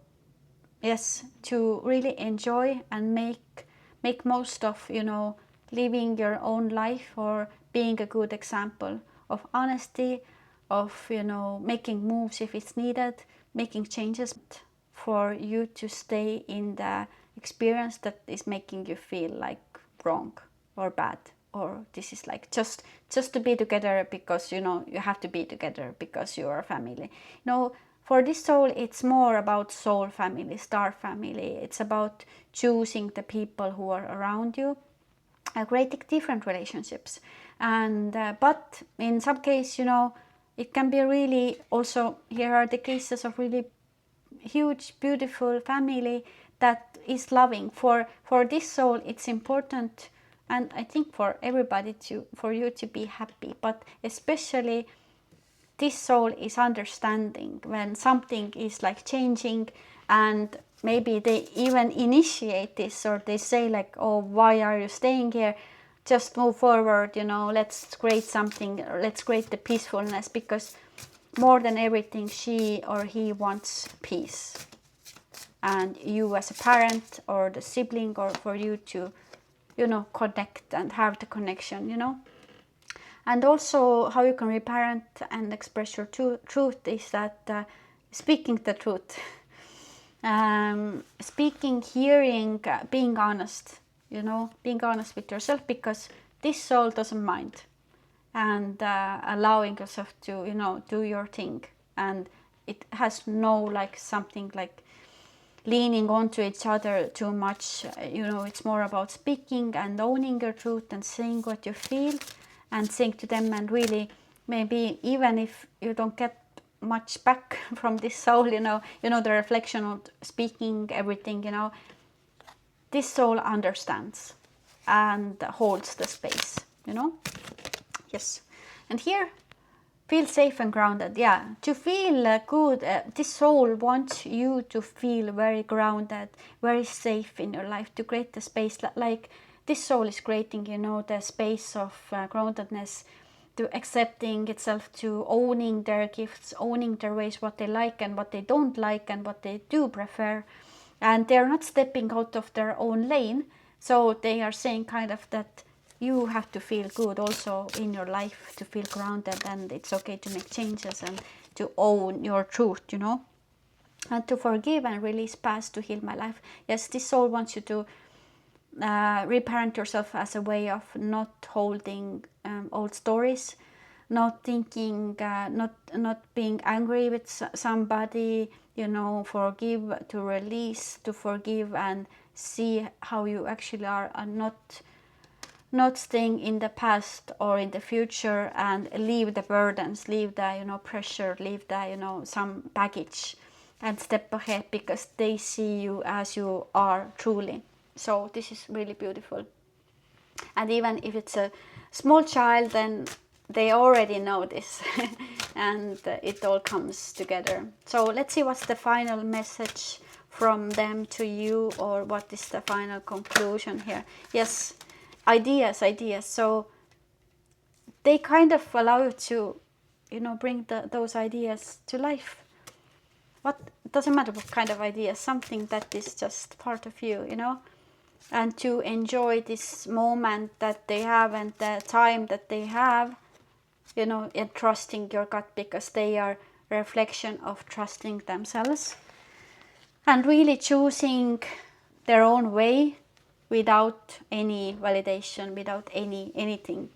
yes, to really enjoy and make most of living your own life, or being a good example of honesty, of making moves if it's needed, making changes for you to stay in the experience that is making you feel like wrong or bad, or this is like just to be together because you have to be together because you are a family. For this soul, it's more about soul family, star family. It's about choosing the people who are around you, creating different relationships. And but in some case, it can be really also, here are the cases of really huge, beautiful family that is loving. For this soul, it's important, and I think for everybody for you to be happy, but especially this soul is understanding when something is like changing, and maybe they even initiate this, or they say like, oh, why are you staying here? Just move forward, let's create something, let's create the peacefulness, because more than everything, she or he wants peace. And you as a parent or the sibling, or for you to, connect and have the connection. And also how you can reparent and express your truth is that speaking the truth. Speaking, hearing, being honest, being honest with yourself, because this soul doesn't mind. And allowing yourself to, do your thing. And it has no something like leaning onto each other too much. It's more about speaking and owning your truth and saying what you feel and saying to them. And really, maybe even if you don't get much back from this soul, the reflection of speaking everything, this soul understands and holds the space, Yes. And here, feel safe and grounded. Yeah, to feel good, this soul wants you to feel very grounded, very safe in your life, to create the space. Like this soul is creating, the space of groundedness, to accepting itself, to owning their gifts, owning their ways, what they like and what they don't like and what they do prefer. And they're not stepping out of their own lane. So they are saying kind of that you have to feel good also in your life, to feel grounded, and it's okay to make changes and to own your truth, and to forgive and release past, to heal my life. Yes, this soul wants you to reparent yourself as a way of not holding old stories, not thinking, not being angry with somebody, forgive, to release, to forgive, and see how you actually are, and not staying in the past or in the future, and leave the burdens, leave the pressure, leave the some baggage, and step ahead, because they see you as you are truly. So this is really beautiful. And even if it's a small child, then they already know this and it all comes together. So let's see what's the final message from them to you, or what is the final conclusion here. Yes, ideas. So they kind of allow you to bring those ideas to life. What doesn't matter what kind of ideas, something that is just part of you, and to enjoy this moment that they have and the time that they have, and trusting your gut, because they are a reflection of trusting themselves and really choosing their own way without any validation, without anything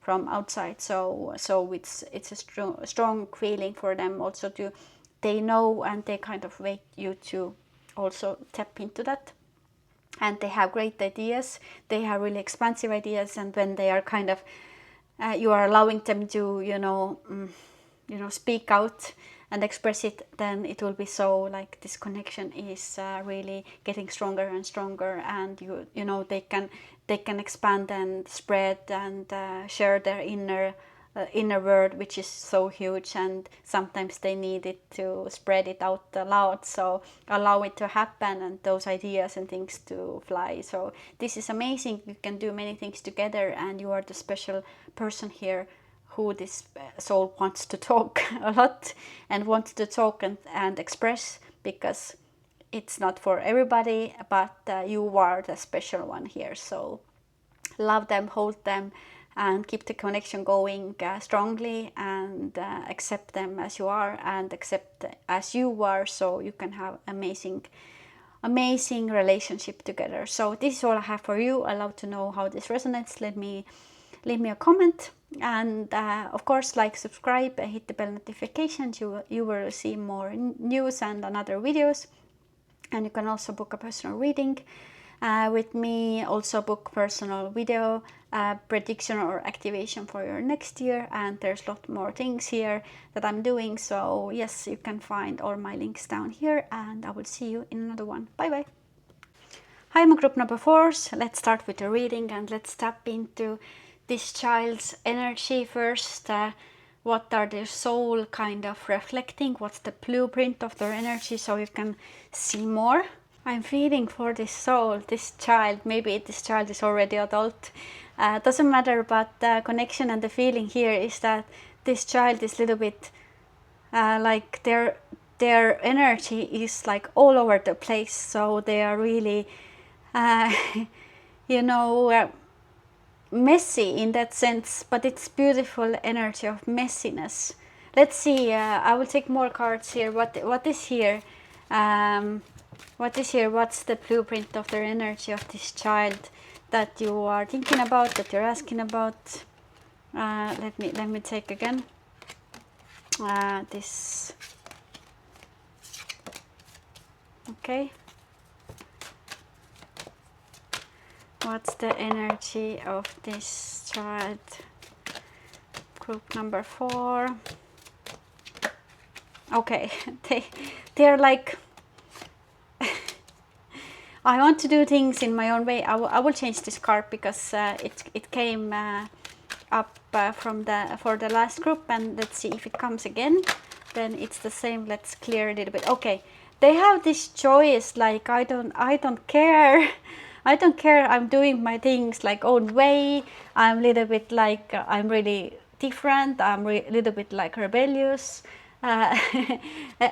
from outside. So it's a strong feeling for them also, to they know, and they kind of wait you to also tap into that. And they have great ideas, they have really expansive ideas, and when they are kind of you are allowing them to speak out and express it, then it will be so like this connection is really getting stronger and stronger, and they can expand and spread and share their inner word, which is so huge, and sometimes they need it to spread it out loud. So allow it to happen, and those ideas and things to fly. So this is amazing. You can do many things together, and you are the special person here who this soul wants to talk a lot, and wants to talk and express, because it's not for everybody, but you are the special one here. So love them, hold them, and keep the connection going strongly, and accept them as you are, and accept as you are, so you can have amazing relationship together. So this is all I have for you. I love to know how this resonates. Leave me a comment, and of course, like, subscribe, hit the bell notifications. You will see more news and other videos, and you can also book a personal reading with me, also book personal video prediction or activation for your next year. And there's a lot more things here that I'm doing. So yes, you can find all my links down here, and I will see you in another one. Bye bye. Hi, my group number 4s. Let's start with the reading, and let's tap into this child's energy first. What are their soul kind of reflecting? What's the blueprint of their energy, so you can see more? I'm feeling for this soul, this child. Maybe this child is already adult. Doesn't matter, but the connection and the feeling here is that this child is a little bit like their energy is like all over the place, so they are really you know, messy in that sense, but it's beautiful energy of messiness. Let's see, I will take more cards here. What is here? What is here? What's the blueprint of their energy of this child that you are thinking about, that you're asking about? Let me take again this. Okay. What's the energy of this child? Group number 4. Okay, they're like, I want to do things in my own way. I will change this card because it came up for the last group, and let's see if it comes again. Then it's the same. Let's clear a little bit. Okay, they have this choice, like I don't care. I don't care. I'm doing my things like own way. I'm a little bit like I'm really different. I'm a little bit like rebellious.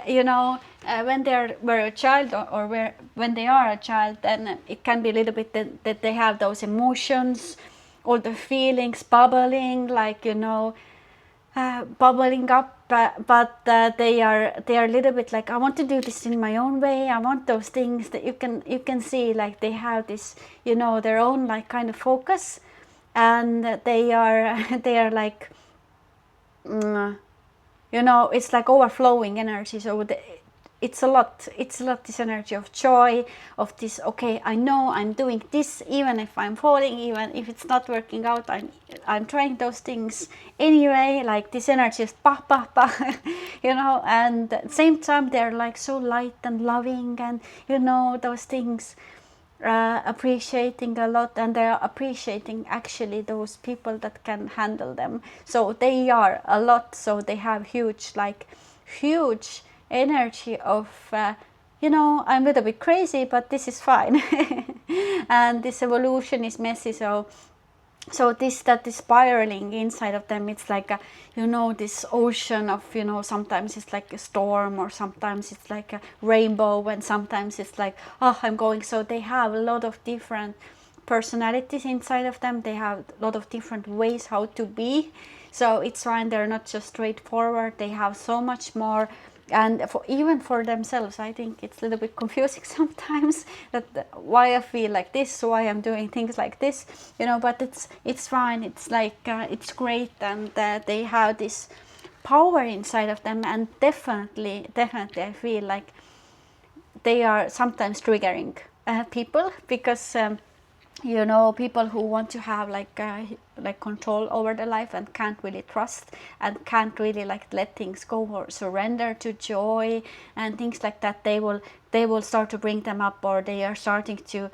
You know, when were a child, or when they are a child, then it can be a little bit that they have those emotions, all the feelings bubbling, like, you know, bubbling up, but they are a little bit like, I want to do this in my own way. I want those things that you can see, like they have this, you know, their own like kind of focus, and they are like, you know, it's like overflowing energy. So it's a lot this energy of joy, of this, okay, I know I'm doing this, even if I'm falling, even if it's not working out, I'm trying those things anyway. Like this energy is bah bah bah you know, and at the same time they're like so light and loving, and you know, those things, appreciating a lot, and they're appreciating actually those people that can handle them. So they are a lot, so they have huge energy of you know, I'm a little bit crazy, but this is fine and this evolution is messy. So this that is spiraling inside of them, it's like a, you know, this ocean of, you know, sometimes it's like a storm, or sometimes it's like a rainbow, and sometimes it's like, oh, I'm going. So they have a lot of different personalities inside of them. They have a lot of different ways how to be. So it's fine, they're not just straightforward. They have so much more. And even for themselves, I think it's a little bit confusing sometimes, that why I feel like this, why I'm doing things like this, you know. But it's fine. It's like it's great, and they have this power inside of them, and definitely I feel like they are sometimes triggering people, because you know, people who want to have like control over their life, and can't really trust, and can't really like let things go, or surrender to joy and things like that, they will start to bring them up, or they are starting to,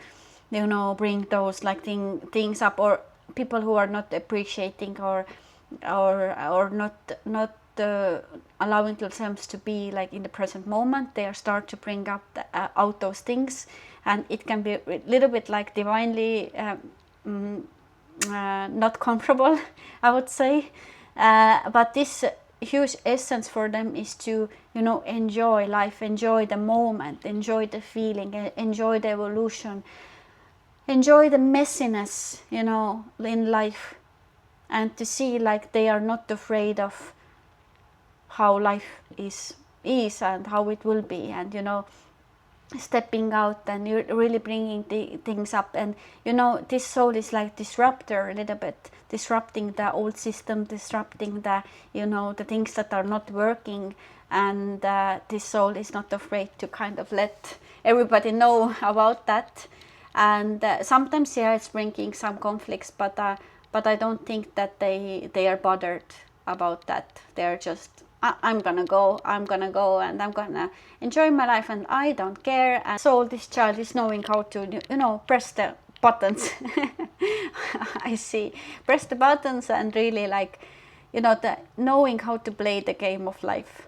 you know, bring those like things up. Or people who are not appreciating, or not allowing themselves to be like in the present moment, they are start to bring up out those things. And it can be a little bit like divinely not comfortable, I would say. But this huge essence for them is to, you know, enjoy life, enjoy the moment, enjoy the feeling, enjoy the evolution, enjoy the messiness, you know, in life. And to see like they are not afraid of how life is and how it will be, and you know, stepping out, and you're really bringing the things up. And you know, this soul is like disruptor a little bit, disrupting the old system, disrupting the, you know, the things that are not working. And this soul is not afraid to kind of let everybody know about that. And sometimes, yeah, it's bringing some conflicts, but I don't think that they are bothered about that. They're just, I'm gonna go, and I'm gonna enjoy my life, and I don't care. And so this child is knowing how to, you know, press the buttons. I see, press the buttons, and really like, you know, the knowing how to play the game of life.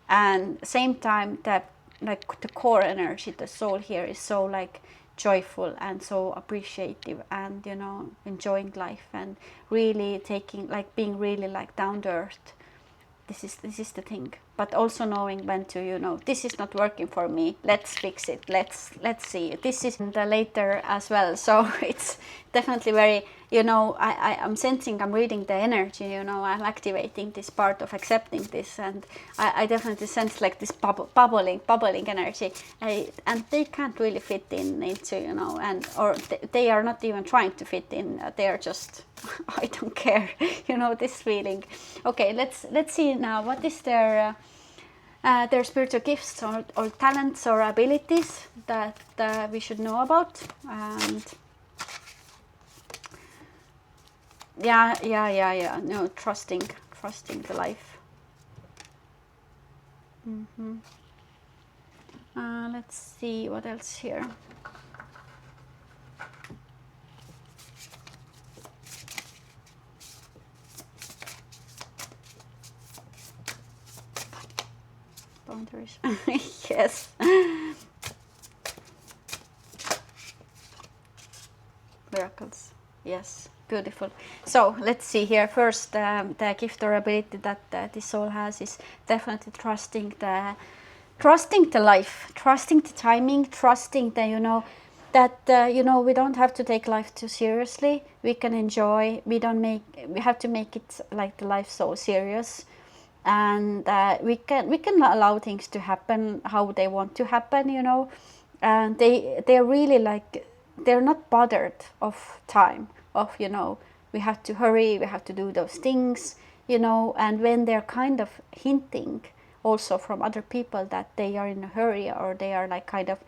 And same time, that like the core energy, the soul here is so like joyful and so appreciative, and you know, enjoying life, and really taking like being really like down to earth. this is the thing. But also knowing when to, you know, this is not working for me, let's fix it, let's see, this is the later as well. So it's definitely very, you know, I'm sensing, I'm reading the energy, you know, I'm activating this part of accepting this, and I definitely sense like this bubbling energy, and they can't really fit into, you know, and or they are not even trying to fit in, they are just I don't care, you know, this feeling. Okay, let's see now what is their spiritual gifts or talents or abilities that we should know about. And yeah, no, trusting the life. Let's see what else here. Boundaries. Yes. Miracles. Yes, beautiful. So let's see here. First, the gift or ability that this soul has is definitely trusting the life, trusting the timing, trusting the, you know, that you know, we don't have to take life too seriously. We can enjoy. We have to make it like the life so serious, and we can allow things to happen how they want to happen, you know. And they're really like, they're not bothered of time, of, you know, we have to hurry, we have to do those things, you know. And when they're kind of hinting also from other people that they are in a hurry, or they are like kind of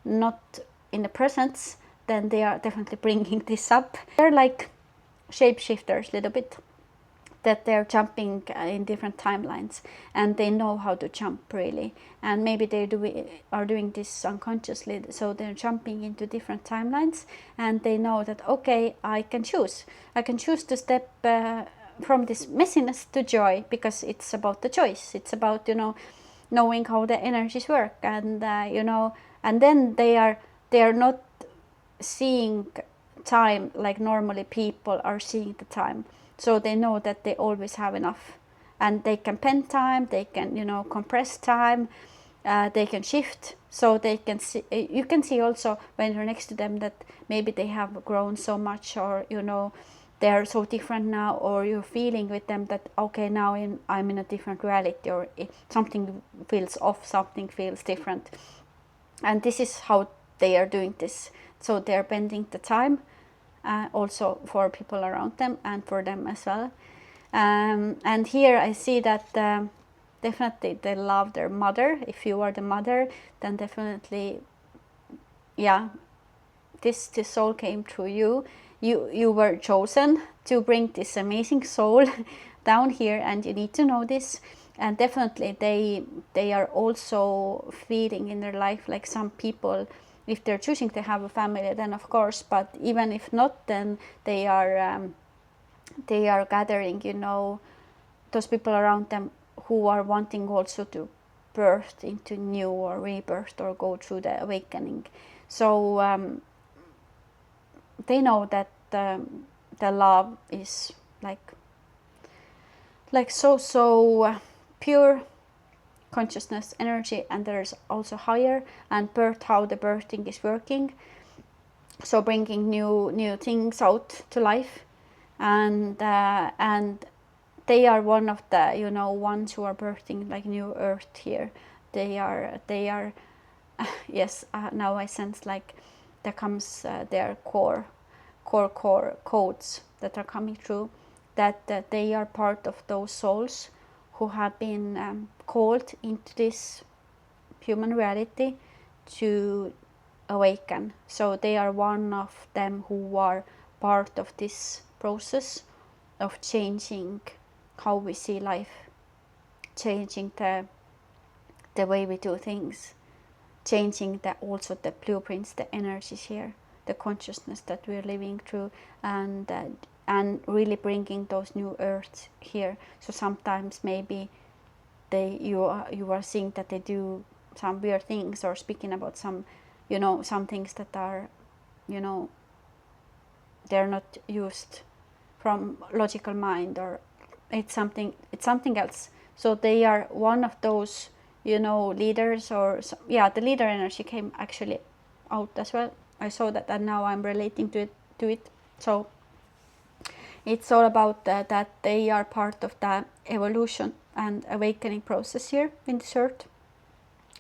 not in the presence, then they are definitely bringing this up. They're like shapeshifters a little bit, that they're jumping in different timelines, and they know how to jump really. And maybe they are doing this unconsciously, so they're jumping into different timelines, and they know that, okay, I can choose to step from this messiness to joy, because it's about the choice. It's about, you know, knowing how the energies work, and you know, and then they are not seeing time like normally people are seeing the time. So they know that they always have enough, and they can pen time, they can, you know, compress time, they can shift. So they can see, you can see also when you're next to them that maybe they have grown so much, or, you know, they are so different now, or you're feeling with them that, okay, now I'm in a different reality, or something feels off, something feels different. And this is how they are doing this. So they're bending the time, also for people around them and for them as well. And here I see that definitely they love their mother. If you are the mother, then definitely, yeah, this soul came through you. You were chosen to bring this amazing soul down here, and you need to know this. And definitely they are also feeling in their life, like some people, if they're choosing to have a family, then of course, but even if not, then they are gathering, you know, those people around them who are wanting also to birth into new, or rebirth, or go through the awakening. So they know that the love is like so pure consciousness energy, and there's also higher, and birth, how the birthing is working, so bringing new things out to life. And they are one of the, you know, ones who are birthing like new earth here. They are yes, now I sense like there comes their core codes that are coming through, that they are part of those souls who have been called into this human reality to awaken. So they are one of them who are part of this process of changing how we see life, changing the way we do things, changing also the blueprints, the energies here, the consciousness that we're living through, and really bringing those new earths here. So sometimes maybe you are seeing that they do some weird things, or speaking about some, you know, some things that are, you know, they're not used from logical mind, or it's something else. So they are one of those, you know, leaders, or yeah, the leader energy came actually out as well. I saw that, and now I'm relating to it. So it's all about that they are part of the evolution and awakening process here in this earth.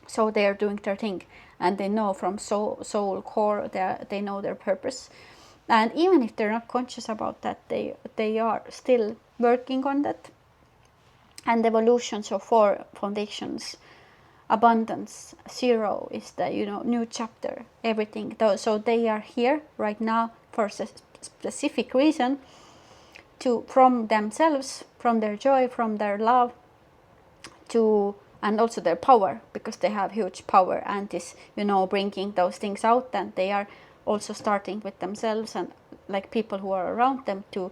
So they are doing their thing, and they know from soul core, they know their purpose. And even if they're not conscious about that, they are still working on that. And evolution, so 4 foundations: abundance, 0 is the, you know, new chapter, everything. So they are here right now for a specific reason, to, from themselves, from their joy, from their love, to, and also their power, because they have huge power, and this, you know, bringing those things out. And they are also starting with themselves and like people who are around them, to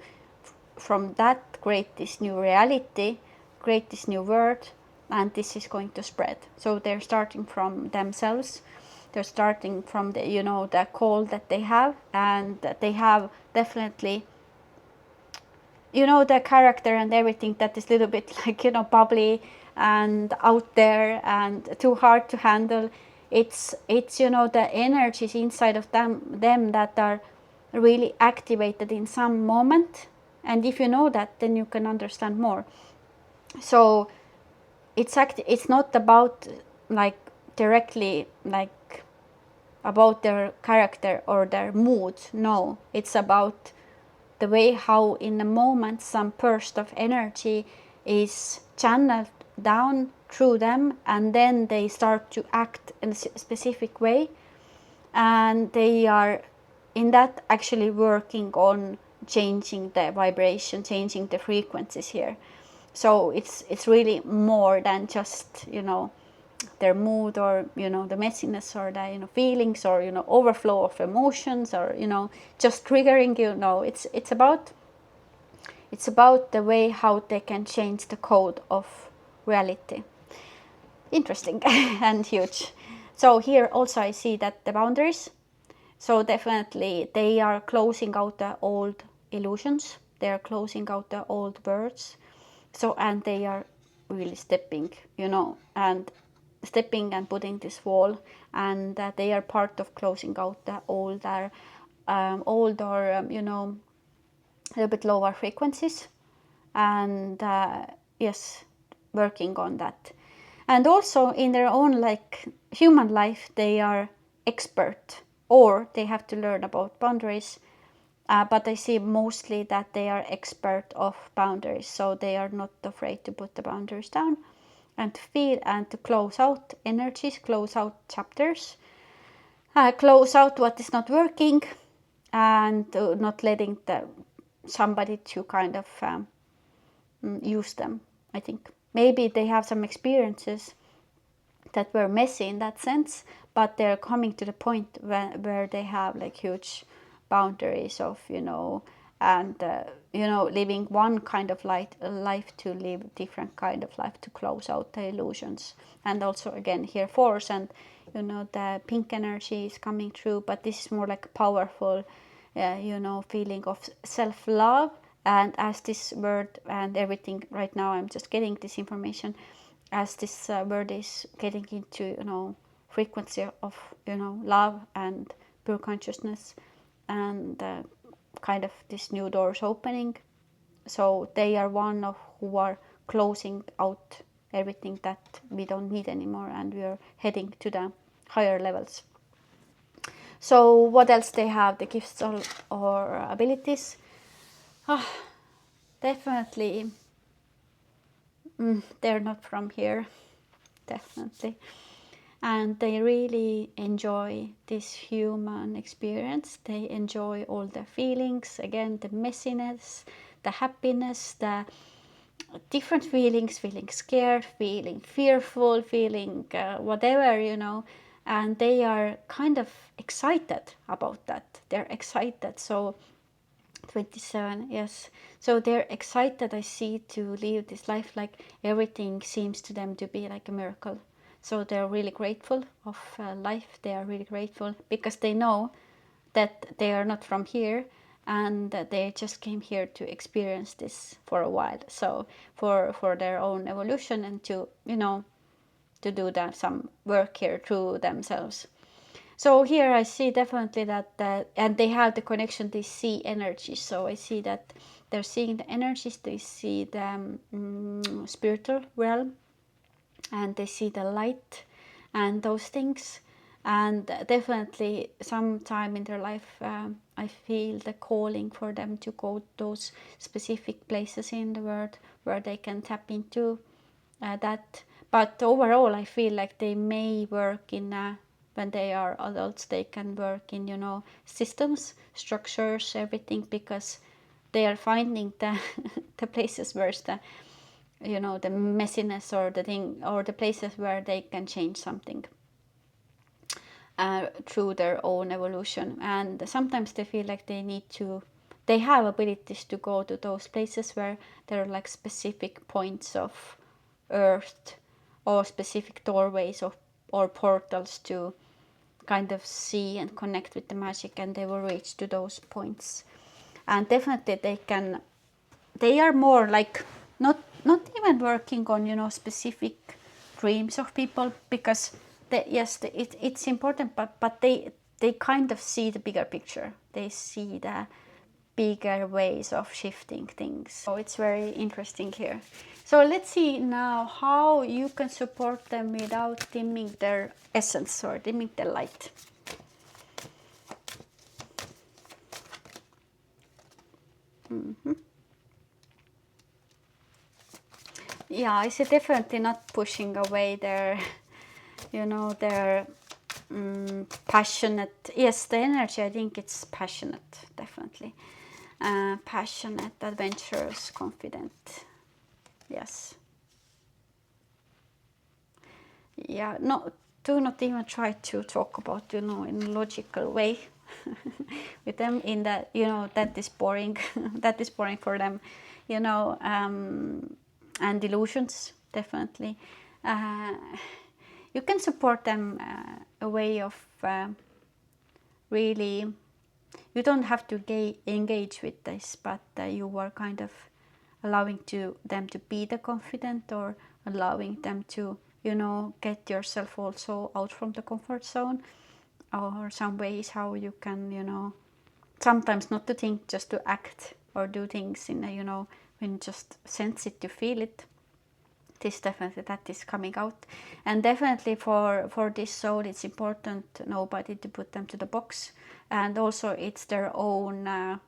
from that create this new reality, create this new world, and this is going to spread. So they're starting from themselves, they're starting from the, you know, the call that they have, and they have definitely, you know, the character and everything that is a little bit like, you know, bubbly and out there and too hard to handle. It's you know, the energies inside of them that are really activated in some moment. And if you know that, then you can understand more. So it's not about like directly like about their character or their mood. No, it's about the way how in a moment some burst of energy is channeled down through them, and then they start to act in a specific way, and they are in that actually working on changing the vibration, changing the frequencies here. So it's really more than just, you know, their mood, or, you know, the messiness, or the, you know, feelings, or, you know, overflow of emotions, or, you know, just triggering, you know. It's about the way how they can change the code of reality. Interesting and huge. So here also I see that the boundaries, so definitely they are closing out the old illusions, they are closing out the old words. So, and they are really stepping, you know, and stepping and putting this wall, and they are part of closing out the older, you know, a little bit lower frequencies, and yes, working on that. And also in their own like human life, they are expert, or they have to learn about boundaries. But I see mostly that they are expert of boundaries, so they are not afraid to put the boundaries down and to feel and to close out energies, close out chapters, close out what is not working, and not letting somebody to kind of use them. I think maybe they have some experiences that were messy in that sense, but they're coming to the point where they have like huge boundaries of, you know, and you know, living one kind of life to live different kind of life, to close out the illusions. And also again here force, and you know, the pink energy is coming through, but this is more like powerful, you know, feeling of self-love. And as this word and everything right now, I'm just getting this information, as this word is getting into, you know, frequency of, you know, love and pure consciousness, and kind of this new doors opening. So they are one of who are closing out everything that we don't need anymore, and we are heading to the higher levels. So what else they have, the gifts or abilities? Definitely they're not from here, definitely. And they really enjoy this human experience. They enjoy all the feelings, again, the messiness, the happiness, the different feelings, feeling scared, feeling fearful, feeling whatever, you know. And they are kind of excited about that. They're excited. So 27, yes. So they're excited, I see, to live this life, like everything seems to them to be like a miracle. So they're really grateful of life. They are really grateful because they know that they are not from here, and they just came here to experience this for a while, so for their own evolution, and to, you know, to do that some work here through themselves. So here I see definitely that and they have the connection, they see energy. So I see that they're seeing the energies, they see the spiritual realm, and they see the light and those things. And definitely sometime in their life, I feel the calling for them to go to those specific places in the world where they can tap into that. But overall, I feel like they may work in, when they are adults, they can work in, you know, systems, structures, everything, because they are finding the the places where the, you know, the messiness or the thing, or the places where they can change something through their own evolution. And sometimes they feel like they need to, they have abilities to go to those places where there are like specific points of earth or specific doorways or portals to kind of see and connect with the magic, and they will reach to those points. And definitely they can, they are more like not even working on, you know, specific dreams of people, because they, yes, it's important, but they kind of see the bigger picture, they see the bigger ways of shifting things. So it's very interesting here. So let's see now how you can support them without dimming their essence or dimming the light. Yeah, I see definitely not pushing away their, you know, their passionate, yes, the energy, I think it's passionate, definitely. Passionate, adventurous, confident. Yes. Yeah, no, do not even try to talk about, you know, in a logical way with them, in that, you know, that is boring. That is boring for them, you know, and delusions, definitely. You can support them a way of really, you don't have to engage with this, but you are kind of allowing them to be the confident, or allowing them to, you know, get yourself also out from the comfort zone, or some ways how you can, you know, sometimes not to think, just to act or do things in a, you know, when you just sense it, you feel it. This definitely, that is coming out. And definitely for this soul, it's important nobody to put them to the box, and also it's their own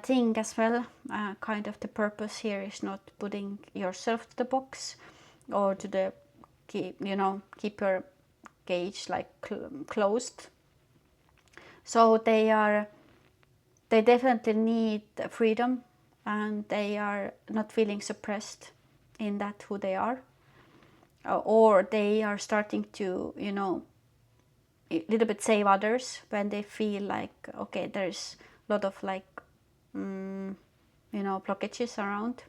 thing as well. Kind of the purpose here is not putting yourself to the box, or to the, you know, keep your gauge like closed. So they definitely need freedom, and they are not feeling suppressed in that who they are, or they are starting to, you know, a little bit save others when they feel like, okay, there's a lot of like you know, blockages around.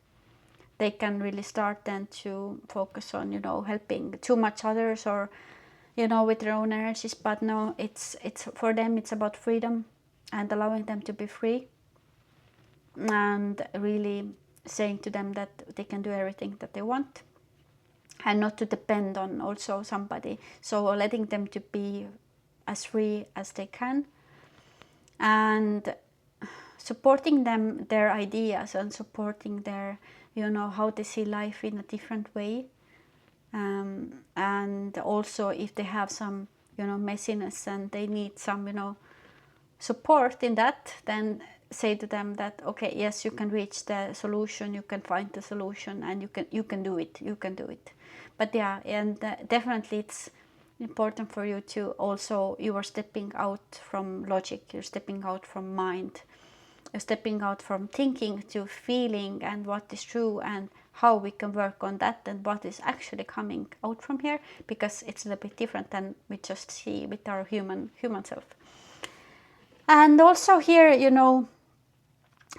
They can really start then to focus on, you know, helping too much others, or, you know, with their own energies. But no, it's for them, it's about freedom and allowing them to be free, and really saying to them that they can do everything that they want, and not to depend on also somebody. So letting them to be as free as they can, and supporting them, their ideas, and supporting their, you know, how they see life in a different way. And also if they have some, you know, messiness and they need some, you know, support in that, then say to them that, okay, yes, you can reach the solution, you can find the solution, and you can do it, you can do it. But yeah, and definitely it's important for you to also, you are stepping out from logic, you're stepping out from mind, you're stepping out from thinking to feeling, and what is true, and how we can work on that, and what is actually coming out from here, because it's a little bit different than we just see with our human self. And also here, you know,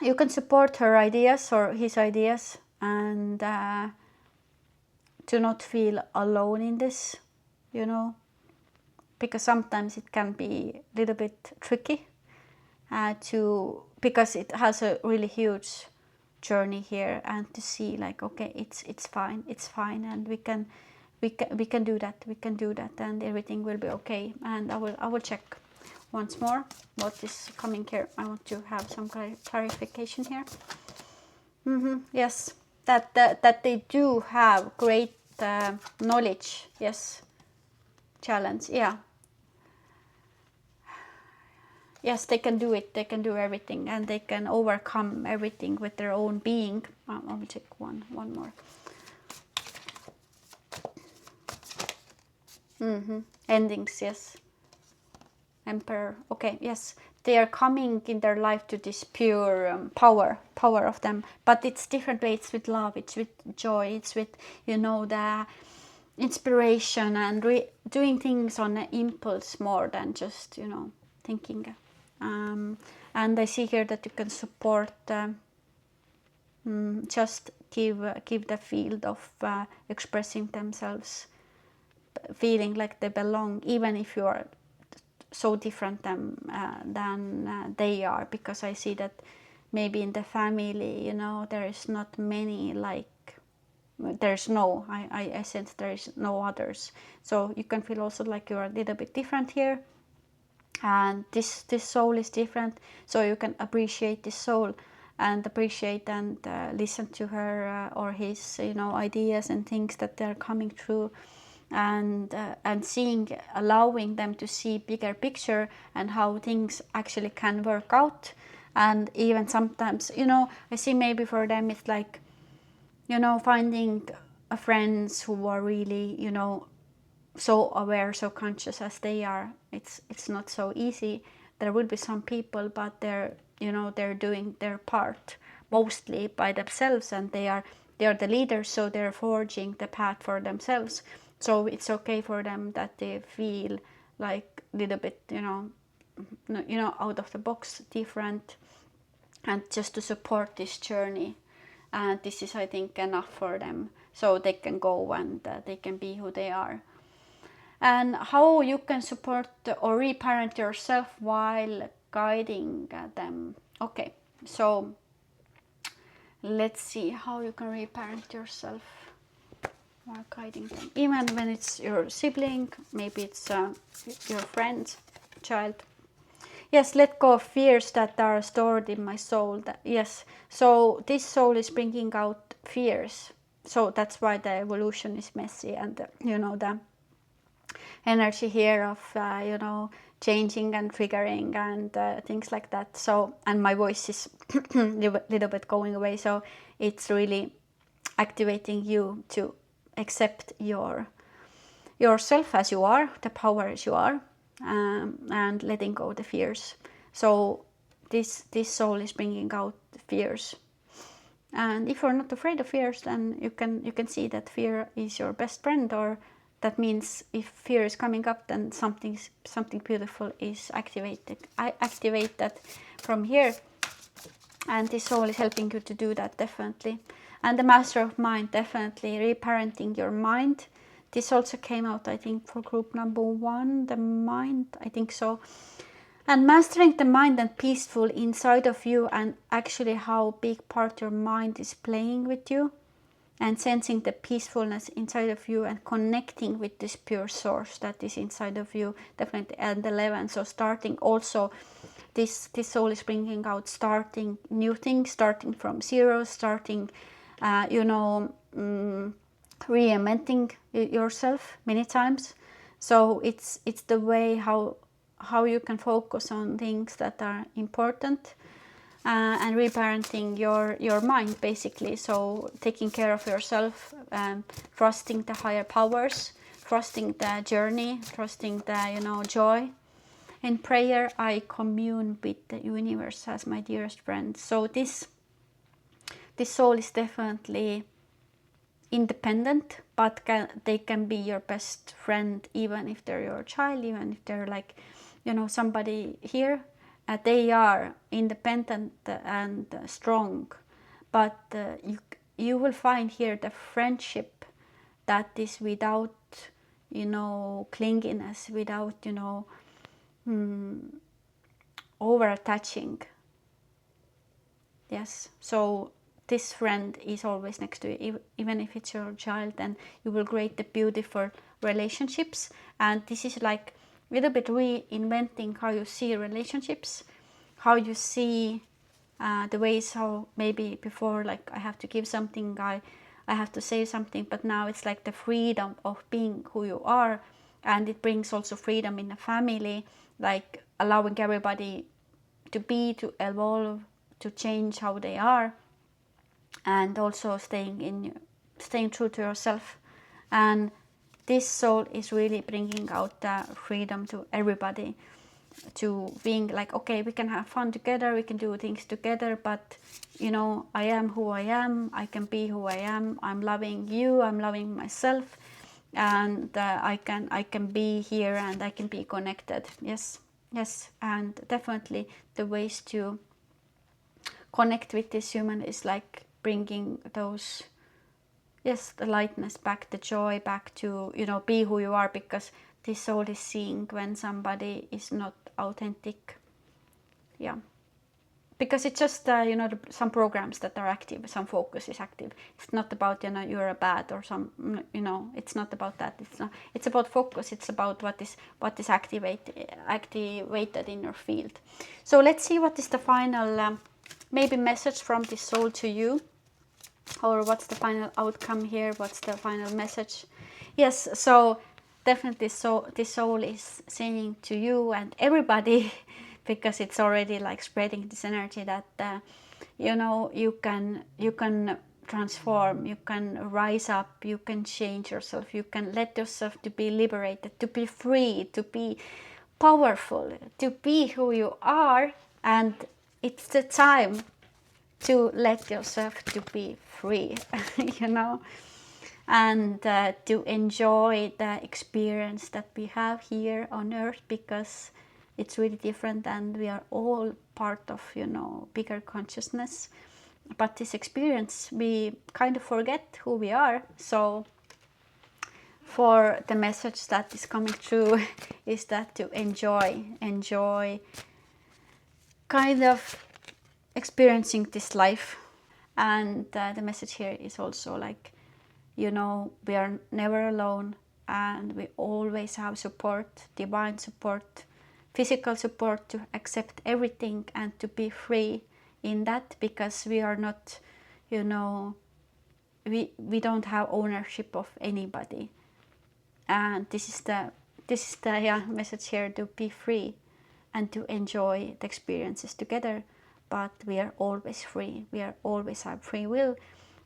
you can support her ideas or his ideas, and to not feel alone in this, you know, because sometimes it can be a little bit tricky, because it has a really huge journey here, and to see like, okay, it's fine, and we can do that, and everything will be okay. And I will check once more what is coming here. I want to have some clarification here. Yes, that they do have great knowledge. Yes, challenge. Yeah. Yes, they can do it. They can do everything, and they can overcome everything with their own being. I will take one more. Endings. Yes. Emperor. Okay. Yes, they are coming in their life to this pure power of them. But it's different way. It's with love. It's with joy. It's with, you know, the inspiration and doing things on an impulse more than just, you know, thinking. And I see here that you can support, just give the field of expressing themselves, feeling like they belong, even if you are so different than they are. Because I see that maybe in the family, you know, there is not many, like, there's no, I sense there is no others. So you can feel also like you're a little bit different here. And this soul is different, so you can appreciate this soul and appreciate and listen to her or his, you know, ideas and things that they're coming through, and seeing, allowing them to see bigger picture and how things actually can work out. And even sometimes, you know, I see maybe for them it's like, you know, finding friends who are really, you know, so aware, so conscious as they are. It's not so easy. There will be some people, but they're, you know, they're doing their part mostly by themselves, and they are the leaders, so they're forging the path for themselves. So it's okay for them that they feel like a little bit, you know, out of the box, different, and just to support this journey. And this is, I think, enough for them, so they can go and they can be who they are. And how you can support or reparent yourself while guiding them. Okay, so let's see how you can reparent yourself while guiding them. Even when it's your sibling, maybe it's your friend, child. Yes, let go of fears that are stored in my soul. Yes, so this soul is bringing out fears. So that's why the evolution is messy, and you know, the energy here of you know, changing and figuring and things like that. So, and my voice is a little bit going away, so it's really activating you to accept yourself as you are, the power as you are, and letting go the fears. So this soul is bringing out fears. And if you're not afraid of fears, then you can see that fear is your best friend, or that means if fear is coming up, then something beautiful is activated. I activate that from here, and this soul is helping you to do that, definitely. And the master of mind, definitely reparenting your mind. This also came out, I think, for group number 1, the mind, I think so. And mastering the mind and peaceful inside of you, and actually how big part your mind is playing with you, and sensing the peacefulness inside of you and connecting with this pure source that is inside of you, definitely. And 11, so starting also, this soul is bringing out starting new things, starting from zero, starting, you know, reinventing yourself many times. So it's the way how you can focus on things that are important. And reparenting your mind, basically. So taking care of yourself, trusting the higher powers, trusting the journey, trusting the, you know, joy. In prayer, I commune with the universe as my dearest friend. So this soul is definitely independent, but they can be your best friend, even if they're your child, even if they're like, you know, somebody here. They are independent and strong, but you will find here the friendship that is without, you know, clinginess, without, you know, over attaching. Yes, so this friend is always next to you, even if it's your child, and you will create the beautiful relationships. And this is like a little bit reinventing how you see relationships, how you see the ways how maybe before, like, I have to give something, I have to say something, but now it's like the freedom of being who you are. And it brings also freedom in the family, like allowing everybody to be, to evolve, to change how they are, and also staying true to yourself. And this soul is really bringing out the freedom to everybody, to being like, okay, we can have fun together, we can do things together, but you know, I am who I am, I can be who I am, I'm loving you, I'm loving myself, and I can be here and I can be connected. Yes, and definitely the ways to connect with this human is like bringing those, yes, the lightness back, the joy back, to, you know, be who you are, because this soul is seeing when somebody is not authentic. Yeah, because it's just you know, some programs that are active, some focus is active. It's not about, you know, you're a bad or some, you know, it's not about that. It's about focus. It's about what is activated in your field. So let's see what is the final maybe message from this soul to you, or what's the final outcome here, what's the final message. Yes, so definitely, so this soul is saying to you and everybody, because it's already like spreading this energy, that you know, you can transform, you can rise up, you can change yourself, you can let yourself to be liberated, to be free, to be powerful, to be who you are. And it's the time to let yourself to be free, you know, and to enjoy the experience that we have here on earth, because it's really different, and we are all part of, you know, bigger consciousness. But this experience, we kind of forget who we are. So for the message that is coming through is that to enjoy kind of experiencing this life. And the message here is also like, you know, we are never alone, and we always have support, divine support, physical support, to accept everything and to be free in that, because we are not, you know, we don't have ownership of anybody. And this is the yeah, message here, to be free and to enjoy the experiences together. But we are always free, we are always have free will,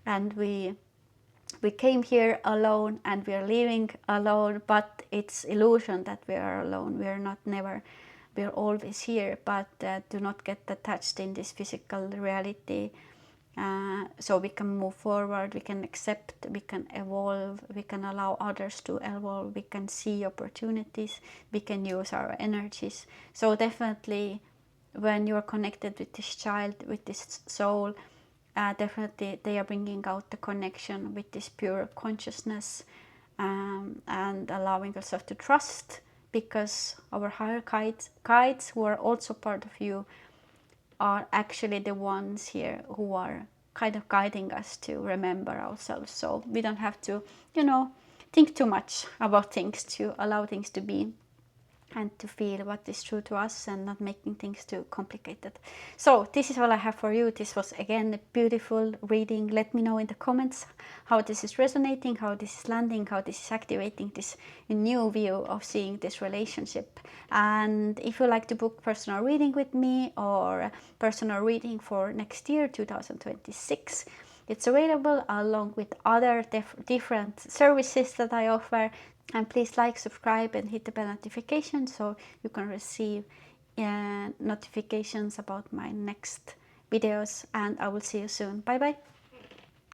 and we came here alone and we are leaving alone, but it's illusion that we are alone. We are not never, we are always here, but do not get attached in this physical reality. So we can move forward, we can accept, we can evolve, we can allow others to evolve, we can see opportunities, we can use our energies. So definitely, when you are connected with this child, with this soul, definitely they are bringing out the connection with this pure consciousness, and allowing yourself to trust, because our higher guides who are also part of you are actually the ones here who are kind of guiding us to remember ourselves. So we don't have to, you know, think too much about things, to allow things to be and to feel what is true to us, and not making things too complicated. So this is all I have for you. This was again a beautiful reading. Let me know in the comments how this is resonating, how this is landing, how this is activating this new view of seeing this relationship. And if you like to book personal reading with me, or personal reading for next year 2026, it's available along with other different services that I offer. And please like, subscribe, and hit the bell notification so you can receive notifications about my next videos. And I will see you soon. Bye bye.